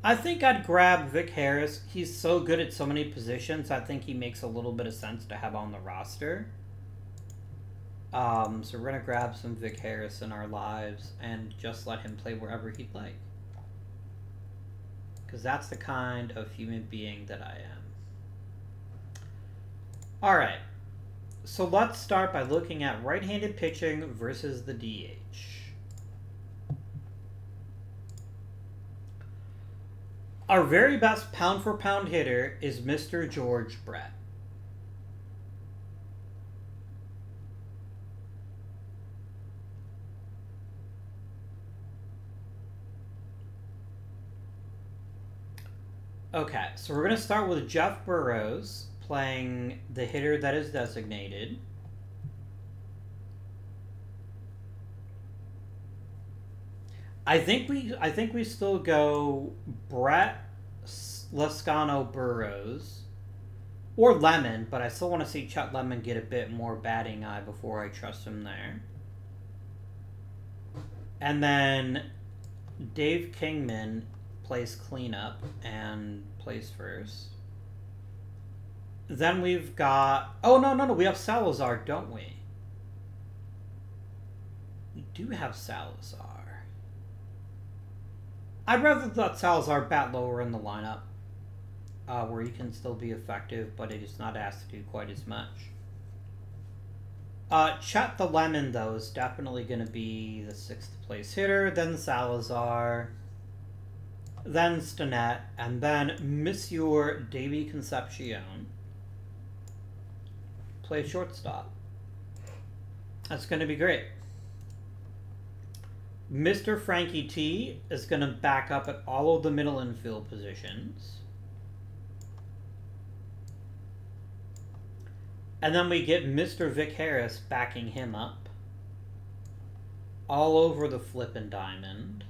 I think I'd grab Vic Harris. He's so good at so many positions, I think he makes a little bit of sense to have on the roster. So we're going to grab some Vic Harris in our lives and just let him play wherever he'd like. Because that's the kind of human being that I am. Alright. So let's start by looking at right-handed pitching versus the DH. Our very best pound-for-pound hitter is Mr. George Brett. Okay, so we're going to start with Jeff Burrows playing the hitter that is designated. I think we still go Brett, Lascano, Burrows, or Lemon, but I still want to see Chet Lemon get a bit more batting eye before I trust him there. And then Dave Kingman plays cleanup and plays first. Then we've got... Oh, no. We have Salazar, don't we? We do have Salazar. I'd rather let Salazar bat lower in the lineup. Where he can still be effective, but it is not asked to do quite as much. Chet the Lemon, though, is definitely going to be the 6th place hitter. Then Salazar. Then Stinnett. And then Monsieur Davy Concepcion. Play shortstop. That's going to be great. Mr. Frankie T is going to back up at all of the middle infield positions. And then we get Mr. Vic Harris backing him up. All over the flippin' diamond.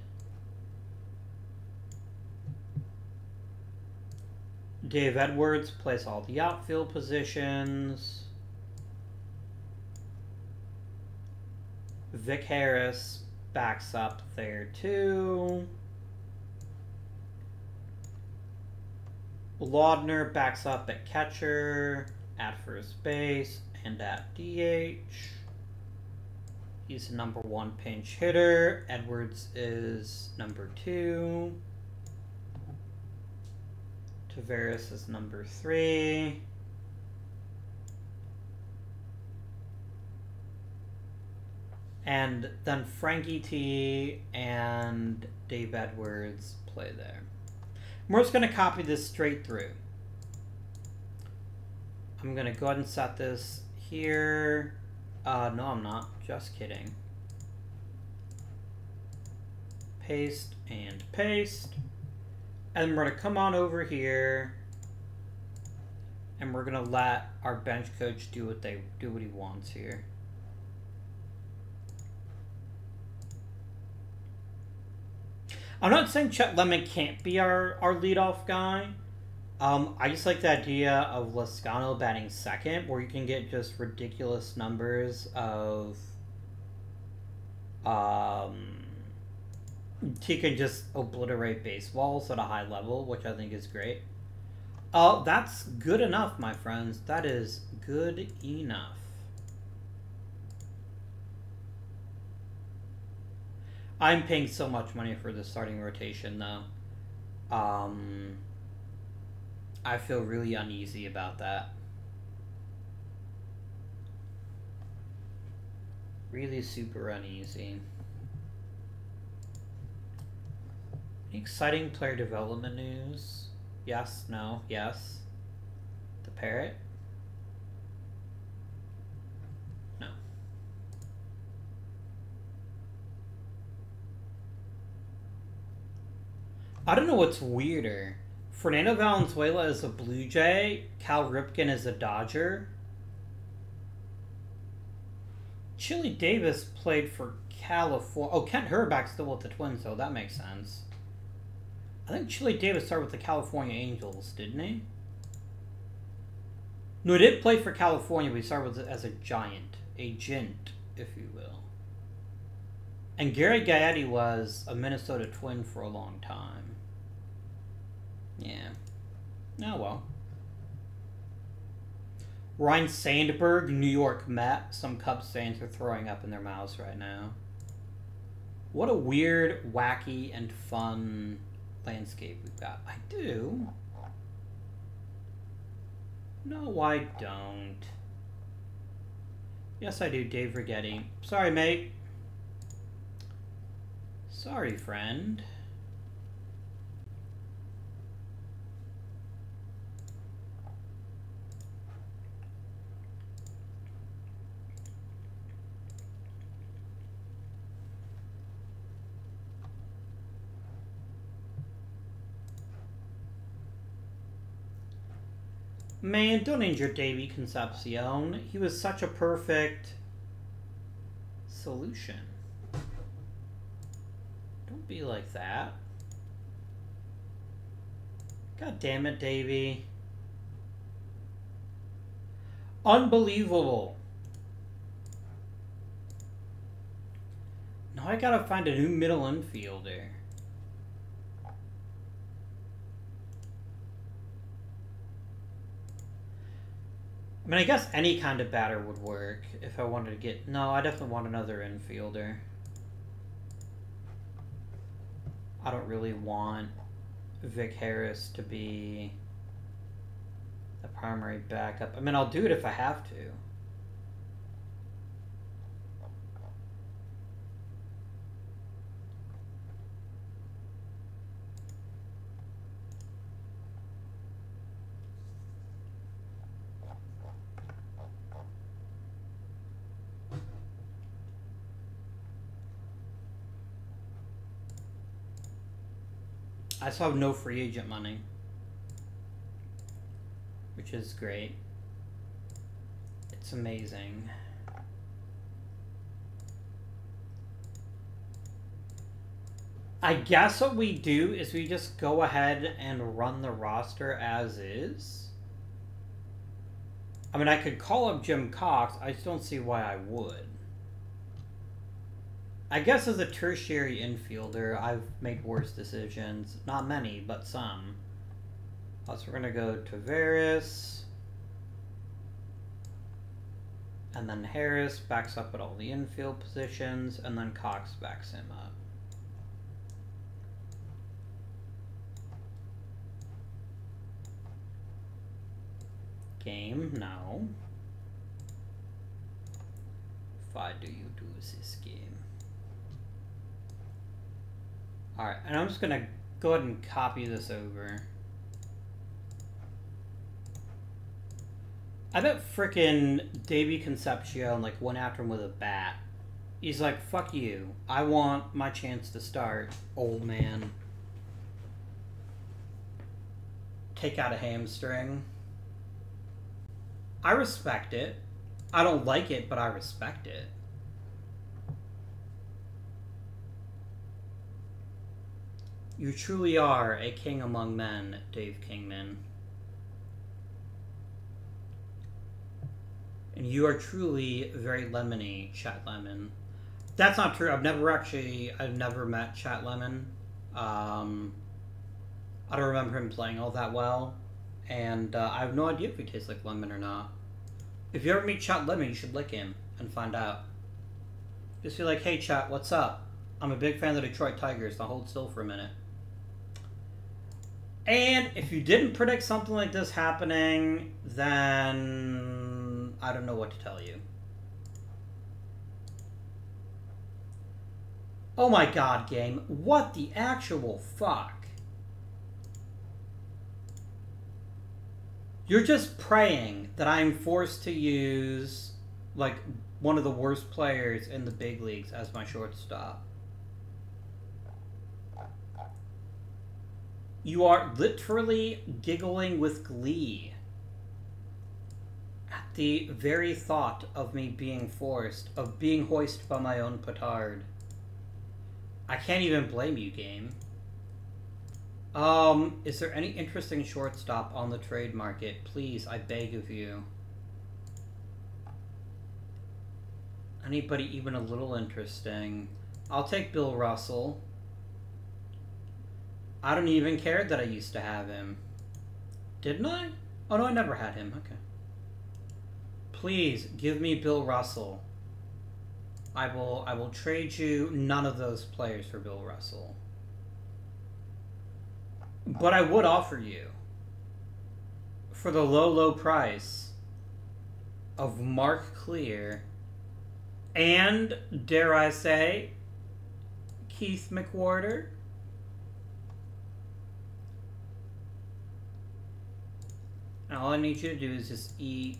Dave Edwards plays all the outfield positions. Vic Harris backs up there too. Laudner backs up at catcher, at first base, and at DH. He's the number 1 pinch hitter. Edwards is number 2. Tavares is number 3. And then Frankie T and Dave Edwards play there. We're just going to copy this straight through. I'm going to go ahead and set this here. No, I'm not. Just kidding. Paste and paste. And we're going to come on over here. And we're going to let our bench coach do what he wants here. I'm not saying Chet Lemon can't be our leadoff guy. I just like the idea of Lezcano batting second, where you can get just ridiculous numbers of... he can just obliterate baseballs at a high level, which I think is great. That's good enough, my friends. That is good enough. I'm paying so much money for the starting rotation, though. I feel really uneasy about that. Really super uneasy. Any exciting player development news? Yes, no, yes. The Parrot? No. I don't know what's weirder. Fernando Valenzuela is a Blue Jay. Cal Ripken is a Dodger. Chili Davis played for California. Oh, Kent Hrbek's still with the Twins, though. That makes sense. I think Chili Davis started with the California Angels, didn't he? No, he did play for California, but he started with it as a Giant. A Gint, if you will. And Gary Gaetti was a Minnesota Twin for a long time. Yeah. Oh, well. Ryan Sandberg, New York Met. Some Cubs fans are throwing up in their mouths right now. What a weird, wacky, and fun landscape we've got. I do. No, I don't. Yes, I do, Dave Rigetti. Sorry, mate. Sorry, friend. Man, don't injure Davy Concepcion. He was such a perfect solution. Don't be like that. God damn it, Davy. Unbelievable. Now I gotta find a new middle infielder. I mean, I guess any kind of batter would work if I wanted to get... No, I definitely want another infielder. I don't really want Vic Harris to be the primary backup. I mean, I'll do it if I have to. I still have no free agent money, which is great. It's amazing. I guess what we do is we just go ahead and run the roster as is. I mean, I could call up Jim Cox. I just don't see why I would. I guess as a tertiary infielder, I've made worse decisions. Not many, but some. So we're going to go to Tavares. And then Harris backs up at all the infield positions. And then Cox backs him up. Game? No. Why do you do this game? Alright, and I'm just gonna go ahead and copy this over. I bet frickin' Davey Concepcion like went after him with a bat. He's like, fuck you. I want my chance to start, old man. Take out a hamstring. I respect it. I don't like it, but I respect it. You truly are a king among men, Dave Kingman. And you are truly very lemony, Chat Lemon. That's not true. I've never met Chat Lemon. I don't remember him playing all that well. And I have no idea if he tastes like lemon or not. If you ever meet Chat Lemon, you should lick him and find out. Just be like, hey Chat, what's up? I'm a big fan of the Detroit Tigers. Now hold still for a minute. And if you didn't predict something like this happening, then I don't know what to tell you. Oh my god, game. What the actual fuck? You're just praying that I'm forced to use, like, one of the worst players in the big leagues as my shortstop. You are literally giggling with glee at the very thought of me being forced, of being hoisted by my own petard. I can't even blame you, game. Is there any interesting shortstop on the trade market? Please, I beg of you. Anybody even a little interesting? I'll take Bill Russell. I don't even care that I used to have him. Didn't I? Oh no, I never had him. Okay. Please, give me Bill Russell. I will trade you none of those players for Bill Russell. But I would offer you, for the low, low price of Mark Clear and, dare I say, Keith McWhorter. And all I need you to do is just eat...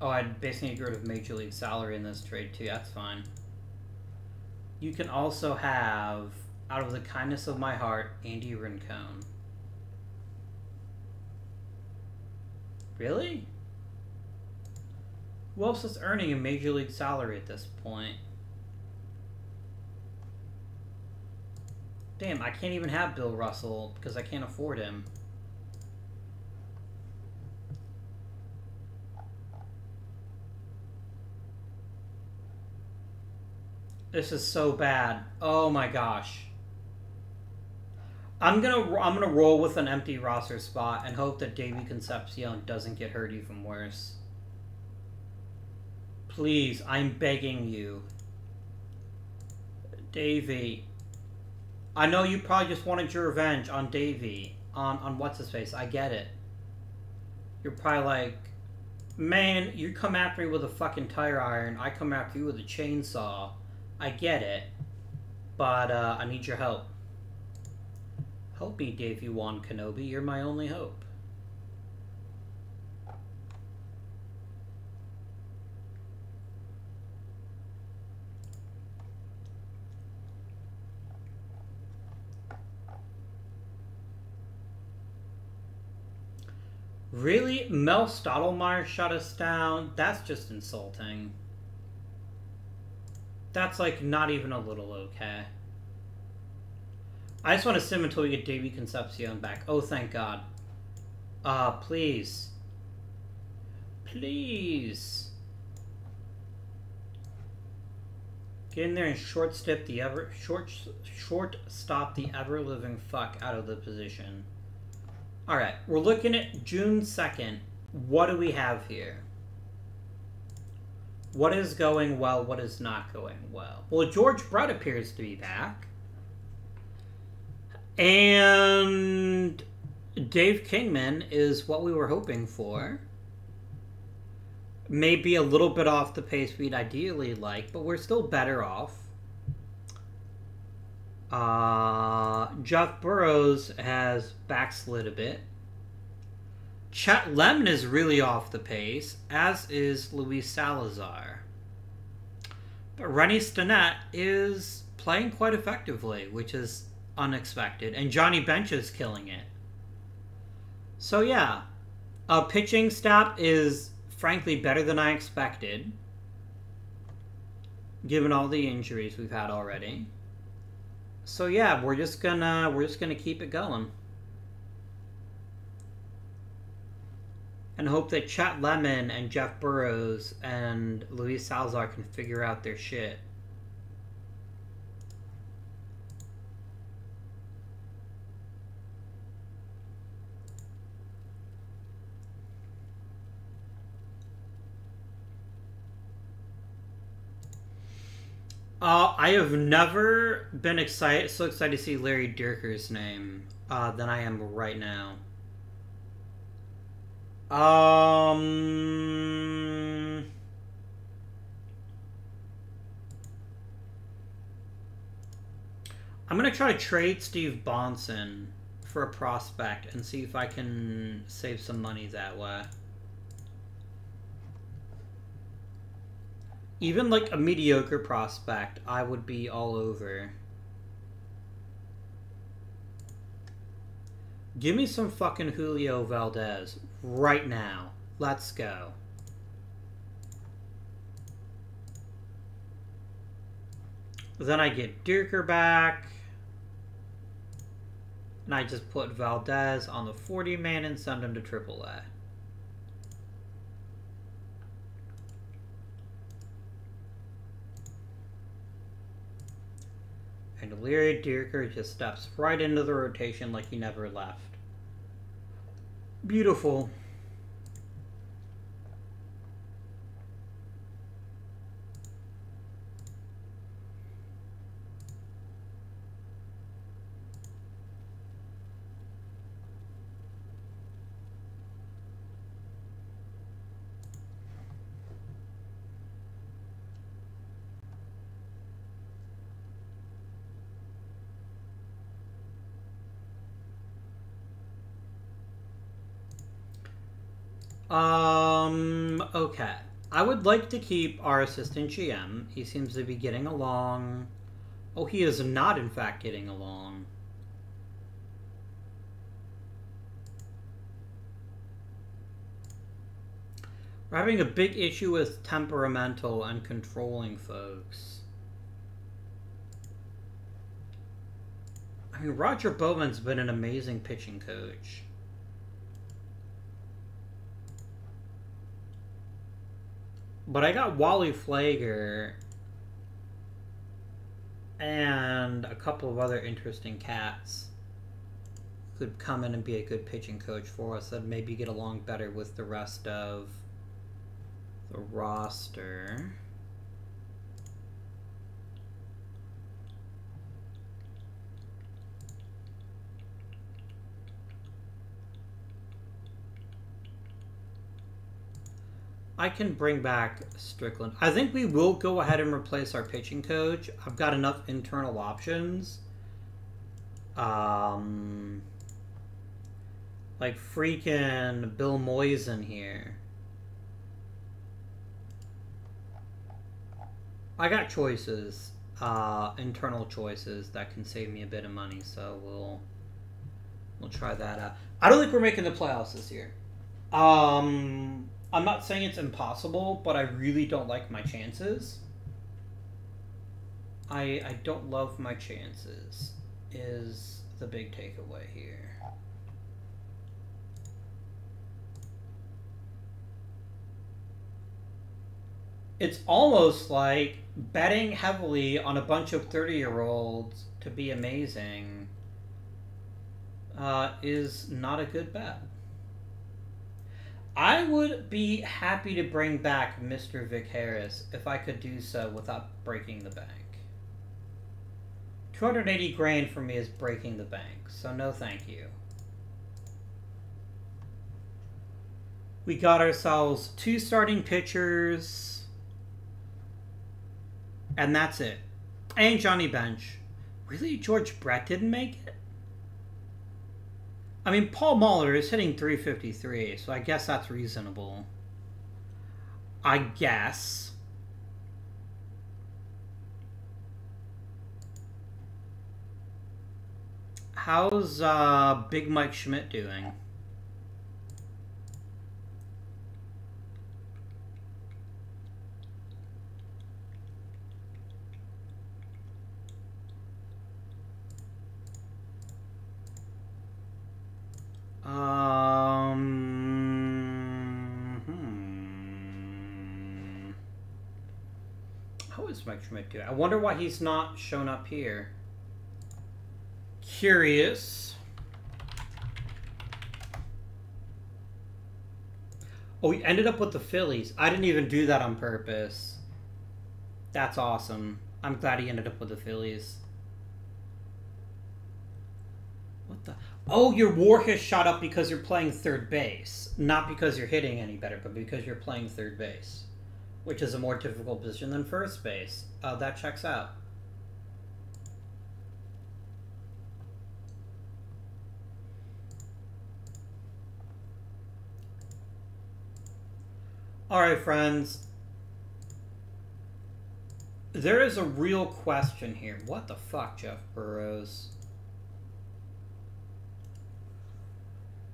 Oh, I basically need to get rid of Major League salary in this trade too. That's fine. You can also have, out of the kindness of my heart, Andy Rincon. Really? Who else is earning a Major League salary at this point? Damn, I can't even have Bill Russell because I can't afford him. This is so bad. Oh my gosh. I'm gonna roll with an empty roster spot and hope that Davy Concepcion doesn't get hurt even worse. Please, I'm begging you. Davy. I know you probably just wanted your revenge on Davy. On what's-his-face. I get it. You're probably like, man, you come after me with a fucking tire iron. I come after you with a chainsaw. I get it. But, I need your help. Help me, Davy Wan Kenobi. You're my only hope. Really? Mel Stottlemyre shut us down? That's just insulting. That's, like, not even a little okay. I just want to sim until we get Davy Concepcion back. Oh, thank God. Please. Please. Get in there and short stop the ever-living fuck out of the position. Alright, we're looking at June 2nd. What do we have here? What is going well, what is not going well? Well, George Brett appears to be back. And Dave Kingman is what we were hoping for. Maybe a little bit off the pace we'd ideally like, but we're still better off. Jeff Burrows has backslid a bit. Chet Lemon is really off the pace, as is Louise Salazar. But Rennie Stinnett is playing quite effectively, which is unexpected. And Johnny Bench is killing it. So yeah, pitching stat is frankly better than I expected, given all the injuries we've had already. So yeah, we're just gonna keep it going. And hope that Chet Lemon and Jeff Burrows and Louise Salazar can figure out their shit. I have never been so excited to see Larry Dierker's name than I am right now. I'm gonna try to trade Steve Bonson for a prospect and see if I can save some money that way. Even like a mediocre prospect, I would be all over. Give me some fucking Julio Valdez right now. Let's go. Then I get Dierker back. And I just put Valdez on the 40-man and send him to AAA. And Larry Dierker just steps right into the rotation like he never left. Beautiful. Okay. I would like to keep our assistant GM. He seems to be getting along. Oh, he is not, in fact, getting along. We're having a big issue with temperamental and controlling folks. I mean, Roger Bowman's been an amazing pitching coach. But I got Wally Flager and a couple of other interesting cats. could come in and be a good pitching coach for us, and maybe get along better with the rest of the roster. I can bring back Strickland. I think we will go ahead and replace our pitching coach. I've got enough internal options. Like freaking Bill Moyes here. I got choices, internal choices that can save me a bit of money, so we'll try that out. I don't think we're making the playoffs this year. I'm not saying it's impossible, but I really don't like my chances. I don't love my chances, is the big takeaway here. It's almost like betting heavily on a bunch of 30-year-olds to be amazing is not a good bet. I would be happy to bring back Mr. Vic Harris if I could do so without breaking the bank. 280 grand for me is breaking the bank, so no thank you. We got ourselves 2 starting pitchers, and that's it. And Johnny Bench. Really? George Brett didn't make it? I mean, Paul Muller is hitting 353, so I guess that's reasonable. I guess. How's Big Mike Schmidt doing? How is Mike Schmidt doing? I wonder why he's not shown up here. Curious. Oh, he ended up with the Phillies. I didn't even do that on purpose. That's awesome. I'm glad he ended up with the Phillies. What the... Oh, your WAR has shot up because you're playing third base. Not because you're hitting any better, but because you're playing third base. Which is a more difficult position than first base. That checks out. Alright, friends. There is a real question here. What the fuck, Jeff Burrows?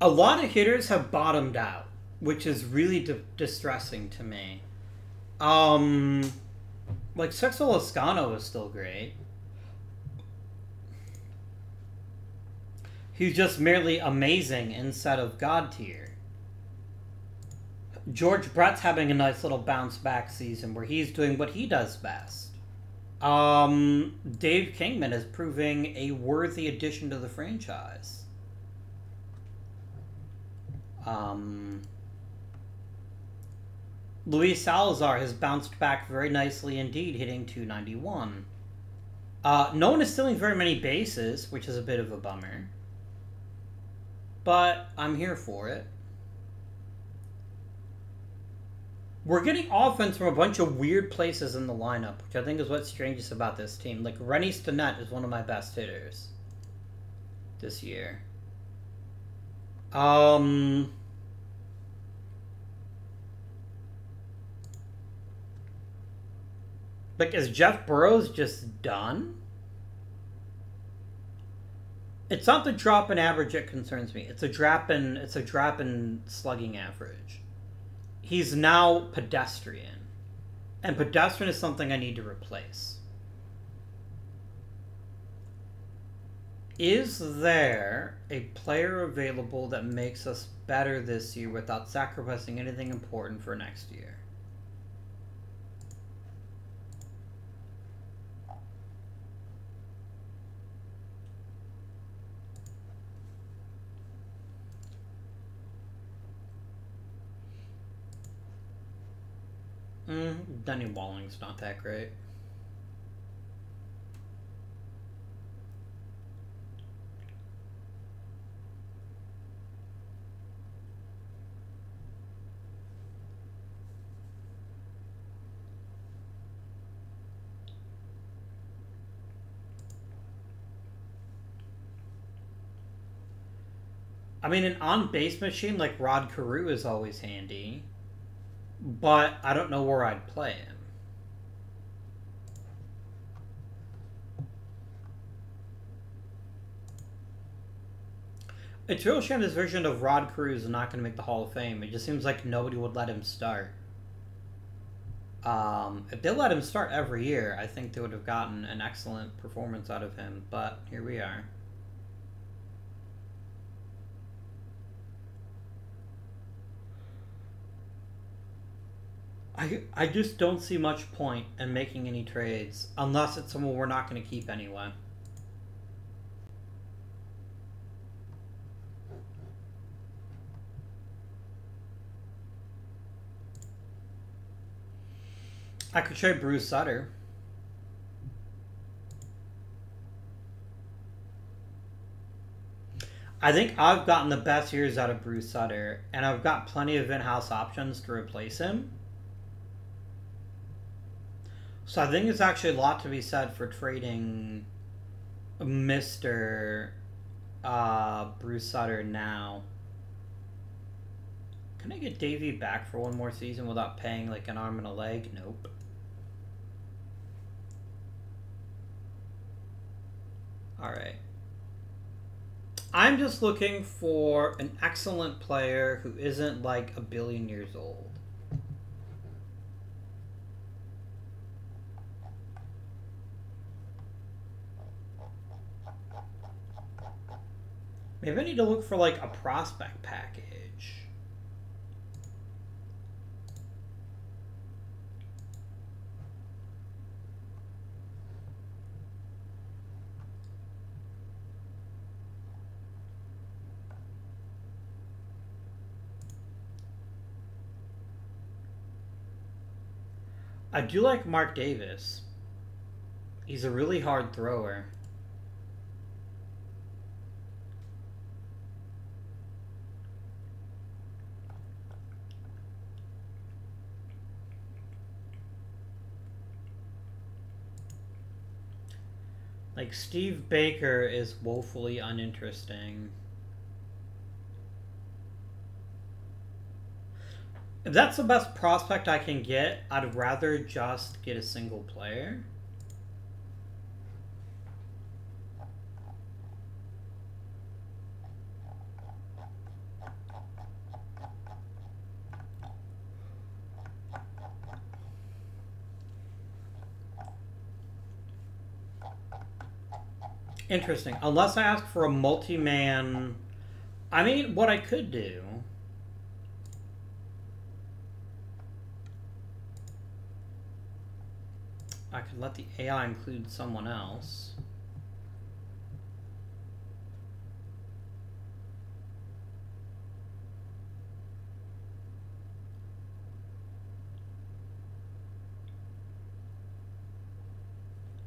A lot of hitters have bottomed out, which is really distressing to me. Like Sexto Lascano is still great. He's just merely amazing instead of God tier. George Brett's having a nice little bounce back season where he's doing what he does best. Dave Kingman is proving a worthy addition to the franchise. Louise Salazar has bounced back very nicely indeed, hitting 291. No one is stealing very many bases, which is a bit of a bummer. But I'm here for it. We're getting offense from a bunch of weird places in the lineup, which I think is what's strangest about this team. Like, Rennie Stinnett is one of my best hitters this year. Like, is Jeff Burrows just done? It's not the drop in average that concerns me. It's a drop in slugging average. He's now pedestrian. And pedestrian is something I need to replace. Is there a player available that makes us better this year without sacrificing anything important for next year? Denny Walling's not that great. I mean, an on-base machine like Rod Carew is always handy, but I don't know where I'd play him. It's a real shame this version of Rod Carew is not going to make the Hall of Fame. It just seems like nobody would let him start. If they let him start every year, I think they would have gotten an excellent performance out of him, but here we are. I just don't see much point in making any trades unless it's someone we're not going to keep anyway. I could trade Bruce Sutter. I think I've gotten the best years out of Bruce Sutter, and I've got plenty of in-house options to replace him. So I think it's actually a lot to be said for trading Mr. Bruce Sutter now. Can I get Davey back for one more season without paying like an arm and a leg? Nope. Alright. I'm just looking for an excellent player who isn't like a billion years old. Maybe I need to look for like a prospect package. I do like Mark Davis. He's a really hard thrower. Like, Steve Baker is woefully uninteresting. If that's the best prospect I can get, I'd rather just get a single player. Interesting. Unless I ask for a multi-man... I mean, what I could do... I could let the AI include someone else.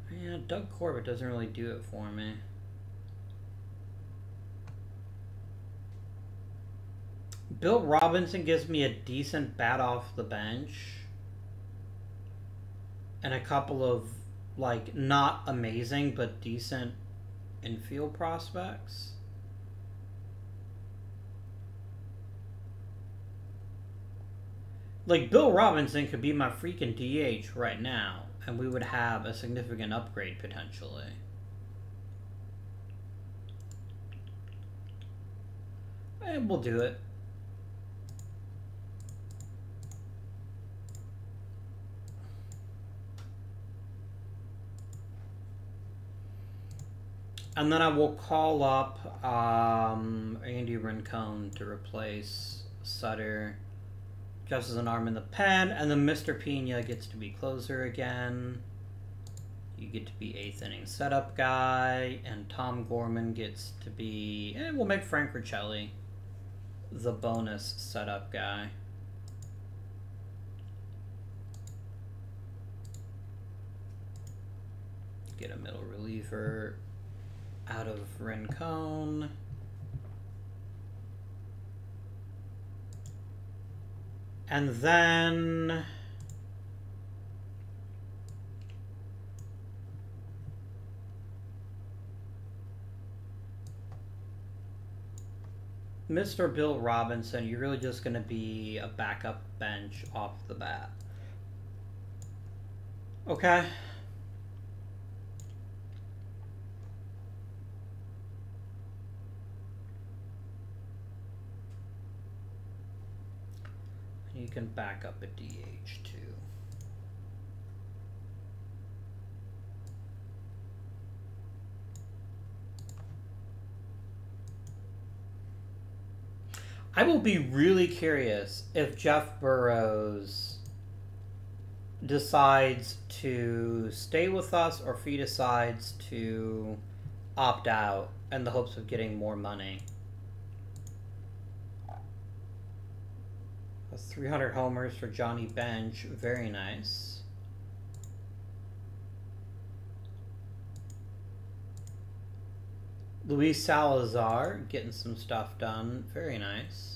Yeah, Doug Corbett doesn't really do it for me. Bill Robinson gives me a decent bat off the bench. And a couple of, like, not amazing, but decent infield prospects. Like, Bill Robinson could be my freaking DH right now, and we would have a significant upgrade potentially. And we'll do it. And then I will call up Andy Rincon to replace Sutter just as an arm in the pen. And then Mr. Pena gets to be closer again. You get to be 8th inning setup guy. And Tom Gorman gets to be... And we'll make Frank Riccelli the bonus setup guy. get a middle reliever out of Rincon. And then Mr. Bill Robinson, you're really just going to be a backup bench off the bat. Okay. You can back up a DH too. I will be really curious if Jeff Burrows decides to stay with us or if he decides to opt out in the hopes of getting more money. 300 homers for Johnny Bench. Very nice. Louise Salazar getting some stuff done. Very nice.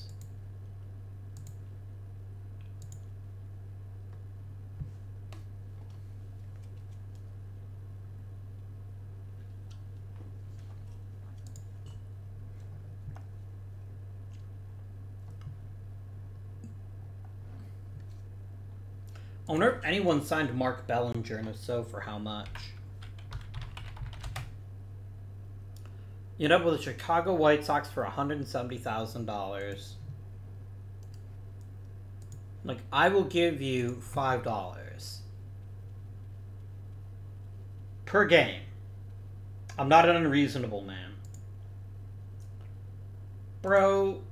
I wonder if anyone signed Mark Bellinger, and if so, for how much? You end up with the Chicago White Sox for $170,000. Like, I will give you $5 per game. I'm not an unreasonable man. Bro,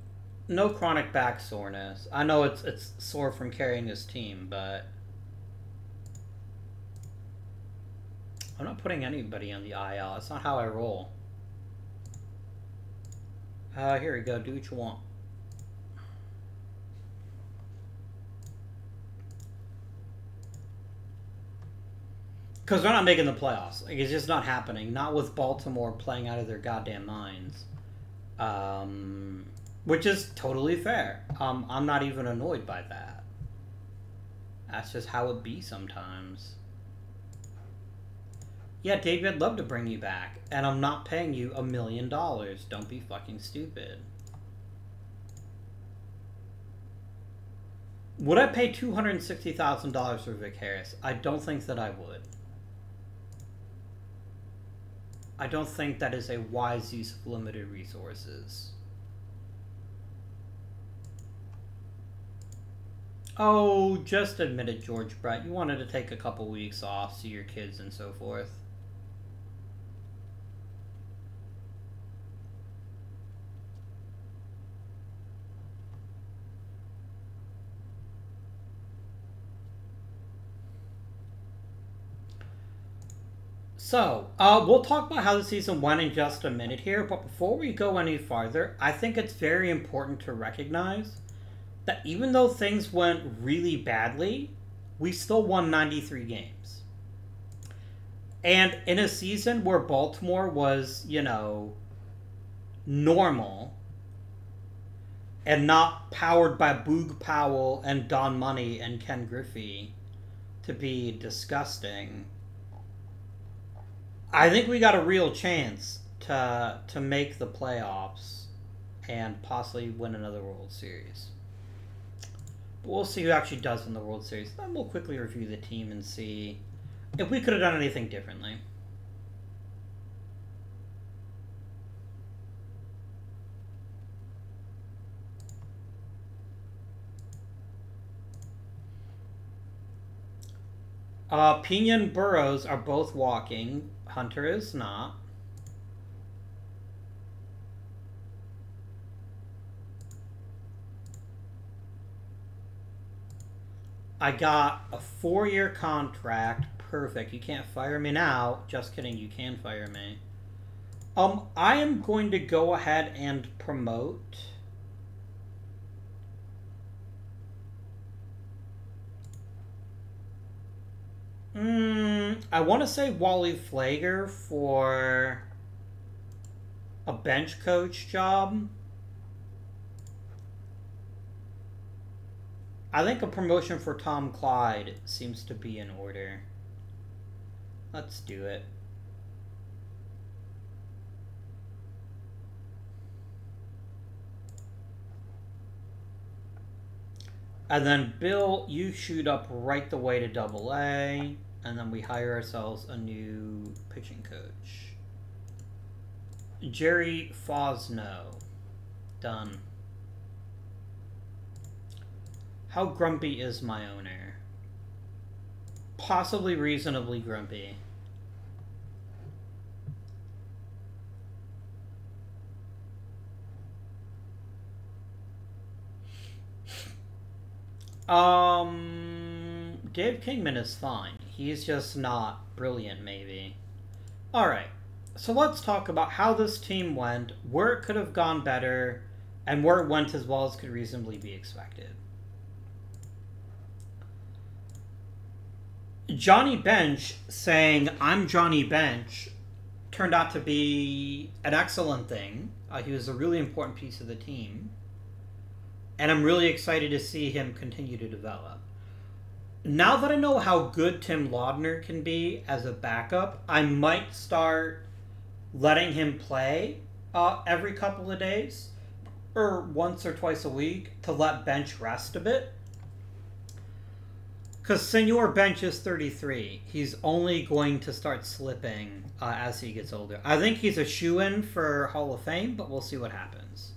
no chronic back soreness. I know it's sore from carrying this team, but I'm not putting anybody on the IL. That's not how I roll. Here we go. Do what you want. Because they're not making the playoffs. Like, it's just not happening. Not with Baltimore playing out of their goddamn minds. Which is totally fair. I'm not even annoyed by that. That's just how it be sometimes. Yeah, David, I'd love to bring you back. And I'm not paying you $1 million. Don't be fucking stupid. Would I pay $260,000 for Vic Harris? I don't think that I would. I don't think that is a wise use of limited resources. Oh, just admit it, George Brett. You wanted to take a couple weeks off, see your kids and so forth. So, we'll talk about how the season went in just a minute here, but before we go any farther, I think it's very important to recognize that even though things went really badly, we still won 93 games. And in a season where Baltimore was, you know, normal and not powered by Boog Powell and Don Money and Ken Griffey to be disgusting, I think we got a real chance to make the playoffs and possibly win another World Series. But we'll see who actually does in the World Series. Then we'll quickly review the team and see if we could have done anything differently. Pena and Burrows are both walking. Hunter is not. I got a 4-year contract. Perfect. You can't fire me now. Just kidding. You can fire me. I am going to go ahead and promote I want to say Wally Flagger for a bench coach job. I think a promotion for Tom Clyde seems to be in order. Let's do it. And then, Bill, you shoot up right the way to AA, and then we hire ourselves a new pitching coach. Jerry Fosno. Done. How grumpy is my owner? Possibly reasonably grumpy. Dave Kingman is fine. He's just not brilliant, maybe. Alright, so let's talk about how this team went, where it could have gone better, and where it went as well as could reasonably be expected. Johnny Bench saying, "I'm Johnny Bench," turned out to be an excellent thing. He was a really important piece of the team. And I'm really excited to see him continue to develop. Now that I know how good Tim Laudner can be as a backup, I might start letting him play every couple of days, or once or twice a week, to let Bench rest a bit. Because Senor Bench is 33. He's only going to start slipping as he gets older. I think he's a shoo-in for Hall of Fame, but we'll see what happens.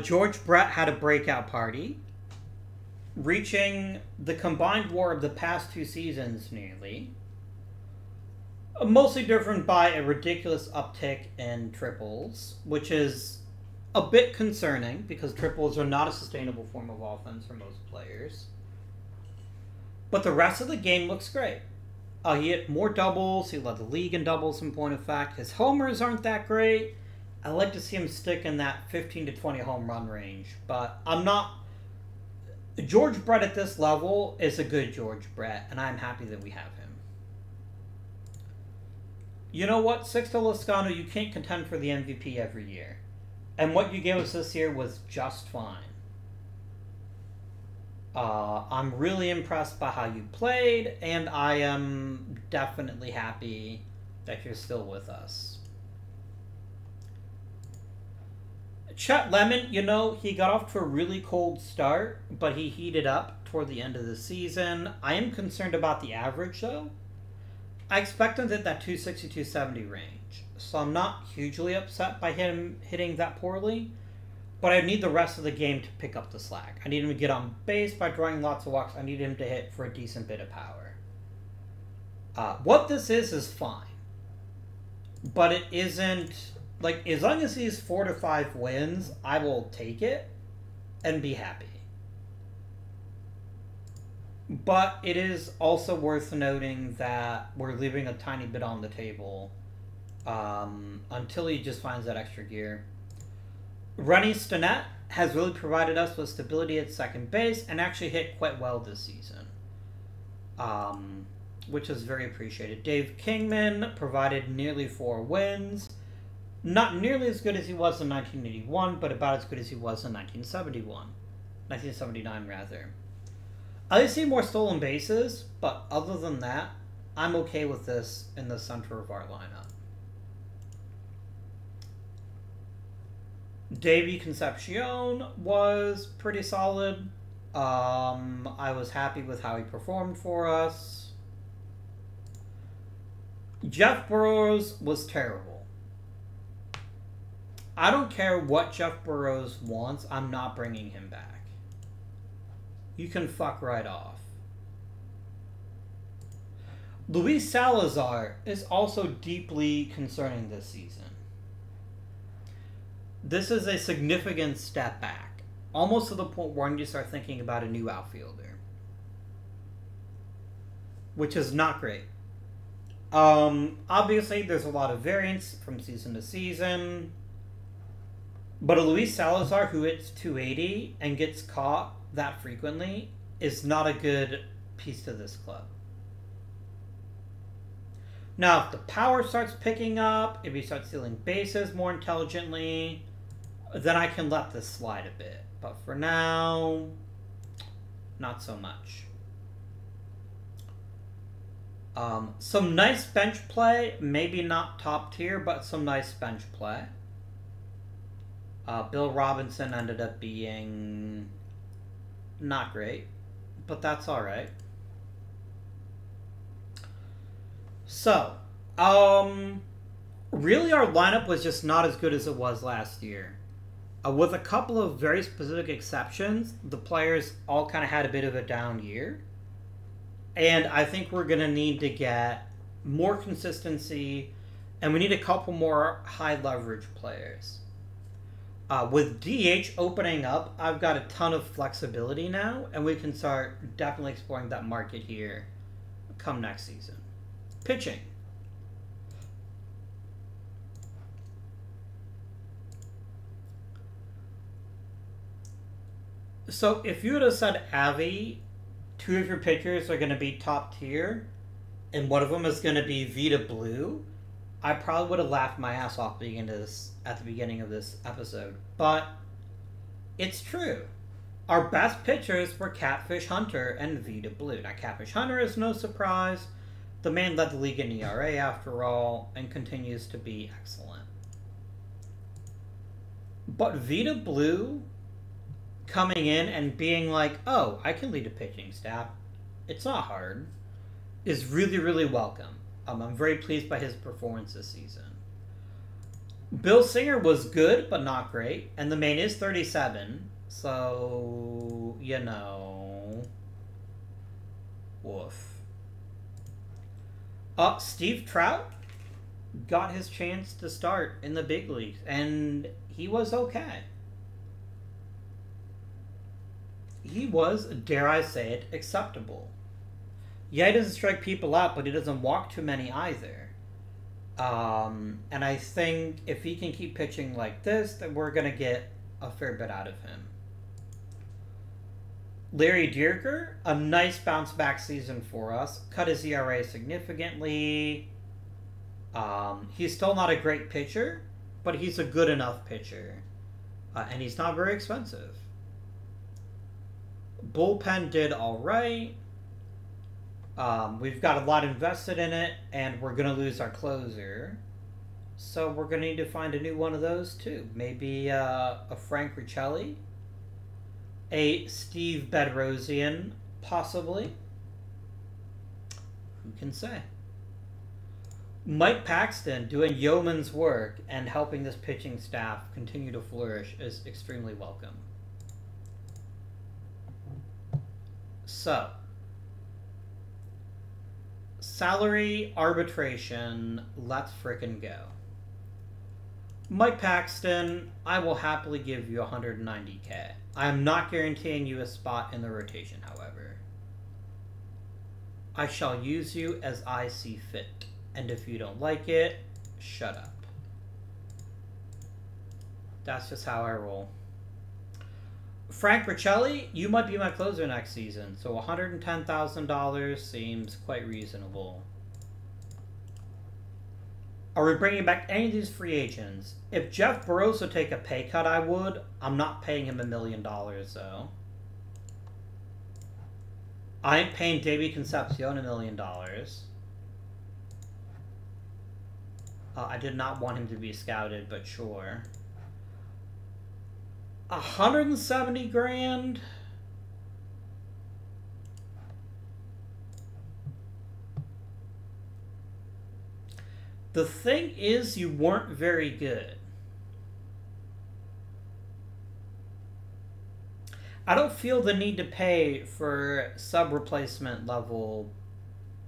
George Brett had a breakout party, reaching the combined WAR of the past 2 seasons nearly. Mostly driven by a ridiculous uptick in triples, which is a bit concerning because triples are not a sustainable form of offense for most players. But the rest of the game looks great. He hit more doubles, he led the league in doubles in point of fact. His homers aren't that great. I like to see him stick in that 15 to 20 home run range, but I'm not... George Brett at this level is a good George Brett, and I'm happy that we have him. You know what, Sixto Loscano, you can't contend for the MVP every year. And what you gave us this year was just fine. I'm really impressed by how you played, and I am definitely happy that you're still with us. Chet Lemon, you know, he got off to a really cold start, but he heated up toward the end of the season. I am concerned about the average, though. I expect him to hit that 260, 270 range, so I'm not hugely upset by him hitting that poorly, but I need the rest of the game to pick up the slack. I need him to get on base by drawing lots of walks. I need him to hit for a decent bit of power. What this is fine, but it isn't... Like, as long as he's 4 to 5 wins, I will take it and be happy. But it is also worth noting that we're leaving a tiny bit on the table until he just finds that extra gear. Rennie Stinnett has really provided us with stability at second base and actually hit quite well this season, which is very appreciated. Dave Kingman provided nearly 4 wins. Not nearly as good as he was in 1981, but about as good as he was in 1979 rather. I see more stolen bases, but other than that, I'm okay with this in the center of our lineup. Davey Concepcion was pretty solid. I was happy with how he performed for us. Jeff Burrows was terrible. I don't care what Jeff Burrows wants, I'm not bringing him back. You can fuck right off. Louise Salazar is also deeply concerning this season. This is a significant step back, almost to the point where I need to start thinking about a new outfielder, which is not great. Obviously, there's a lot of variance from season to season. But a Luis Salazar who hits 280 and gets caught that frequently is not a good piece to this club. Now, if the power starts picking up, if he starts stealing bases more intelligently, then I can let this slide a bit. But for now, not so much. Some nice bench play, maybe not top tier, but some nice bench play. Bill Robinson ended up being not great, but that's all right. So, really our lineup was just not as good as it was last year. With a couple of very specific exceptions, the players all kind of had a bit of a down year. And I think we're going to need to get more consistency, and we need a couple more high leverage players. With DH opening up, I've got a ton of flexibility now, and we can start definitely exploring that market here come next season. Pitching. So if you would have said, Avi, 2 of your pitchers are going to be top tier, and one of them is going to be Vita Blue, I probably would have laughed my ass off at the beginning of this episode. But it's true. Our best pitchers were Catfish Hunter and Vita Blue. Now, Catfish Hunter is no surprise. The man led the league in ERA after all, and continues to be excellent. But Vita Blue coming in and being like, oh, I can lead a pitching staff, it's not hard, is really, really welcome. I'm very pleased by his performance this season. Bill Singer was good, but not great. And the main is 37, so, you know, woof. Steve Trout got his chance to start in the big leagues, and he was okay. He was, dare I say it, acceptable. Yeah, he doesn't strike people out, but he doesn't walk too many either. And I think if he can keep pitching like this, then we're going to get a fair bit out of him. Larry Dierker, a nice bounce back season for us. Cut his ERA significantly. He's still not a great pitcher, but he's a good enough pitcher. And he's not very expensive. Bullpen did all right. We've got a lot invested in it, and we're going to lose our closer. So we're going to need to find a new one of those, too. Maybe a Frank Riccelli. A Steve Bedrosian, possibly. Who can say? Mike Paxton doing yeoman's work and helping this pitching staff continue to flourish is extremely welcome. So, salary arbitration, let's frickin' go. Mike Paxton, I will happily give you $190K. I am not guaranteeing you a spot in the rotation, however. I shall use you as I see fit, and if you don't like it, shut up. That's just how I roll. Frank Riccelli, you might be my closer next season, so $110,000 seems quite reasonable. Are we bringing back any of these free agents? If Jeff Burrows would take a pay cut, I would. I'm not paying him $1 million, though. I ain't paying Davey Concepcion $1 million. I did not want him to be scouted, but sure. 170 grand? The thing is, you weren't very good. I don't feel the need to pay for sub-replacement level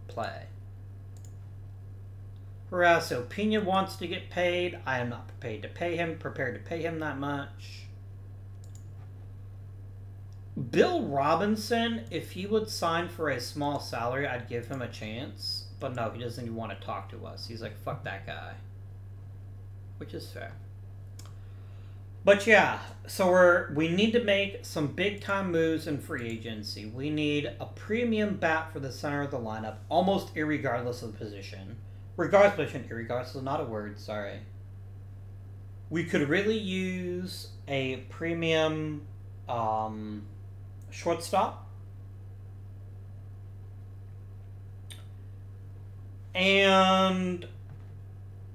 play. Horacio Pena wants to get paid. I am not prepared to pay him that much. Bill Robinson, if he would sign for a small salary, I'd give him a chance. But no, he doesn't even want to talk to us. He's like, fuck that guy. Which is fair. But yeah, so we need to make some big-time moves in free agency. We need a premium bat for the center of the lineup, almost irregardless of the position. Irregardless is not a word, sorry. We could really use a premium shortstop. And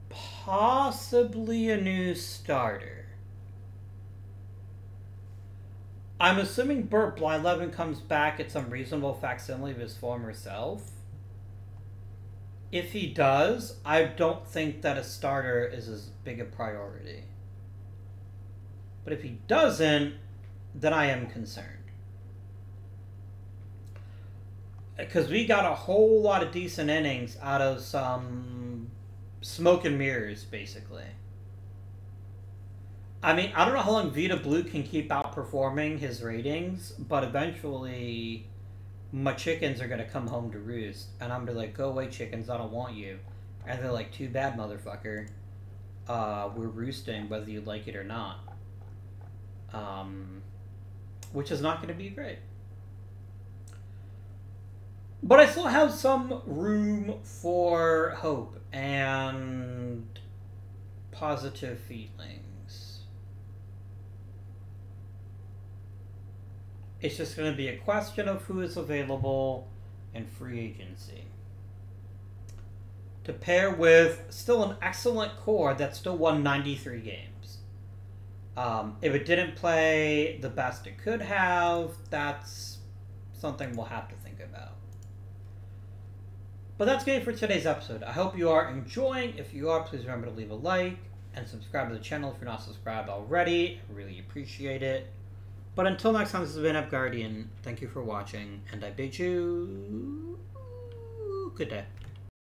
possibly a new starter. I'm assuming Burt Blyleven comes back at some reasonable facsimile of his former self. If he does, I don't think that a starter is as big a priority. But if he doesn't, then I am concerned. Because we got a whole lot of decent innings out of some smoke and mirrors, basically. I mean, I don't know how long Vita Blue can keep outperforming his ratings, but eventually my chickens are going to come home to roost. And I'm going to be like, go away, chickens, I don't want you. And they're like, too bad, motherfucker. We're roosting whether you like it or not. Which is not going to be great. But I still have some room for hope and positive feelings. It's just going to be a question of who is available in free agency. To pair with still an excellent core that still won 93 games. If it didn't play the best it could have, that's something we'll have to think about. But that's it for today's episode. I hope you are enjoying. If you are, please remember to leave a like and subscribe to the channel if you're not subscribed already. I really appreciate it. But until next time, this has been Up Guardian. Thank you for watching, and I bid you good day.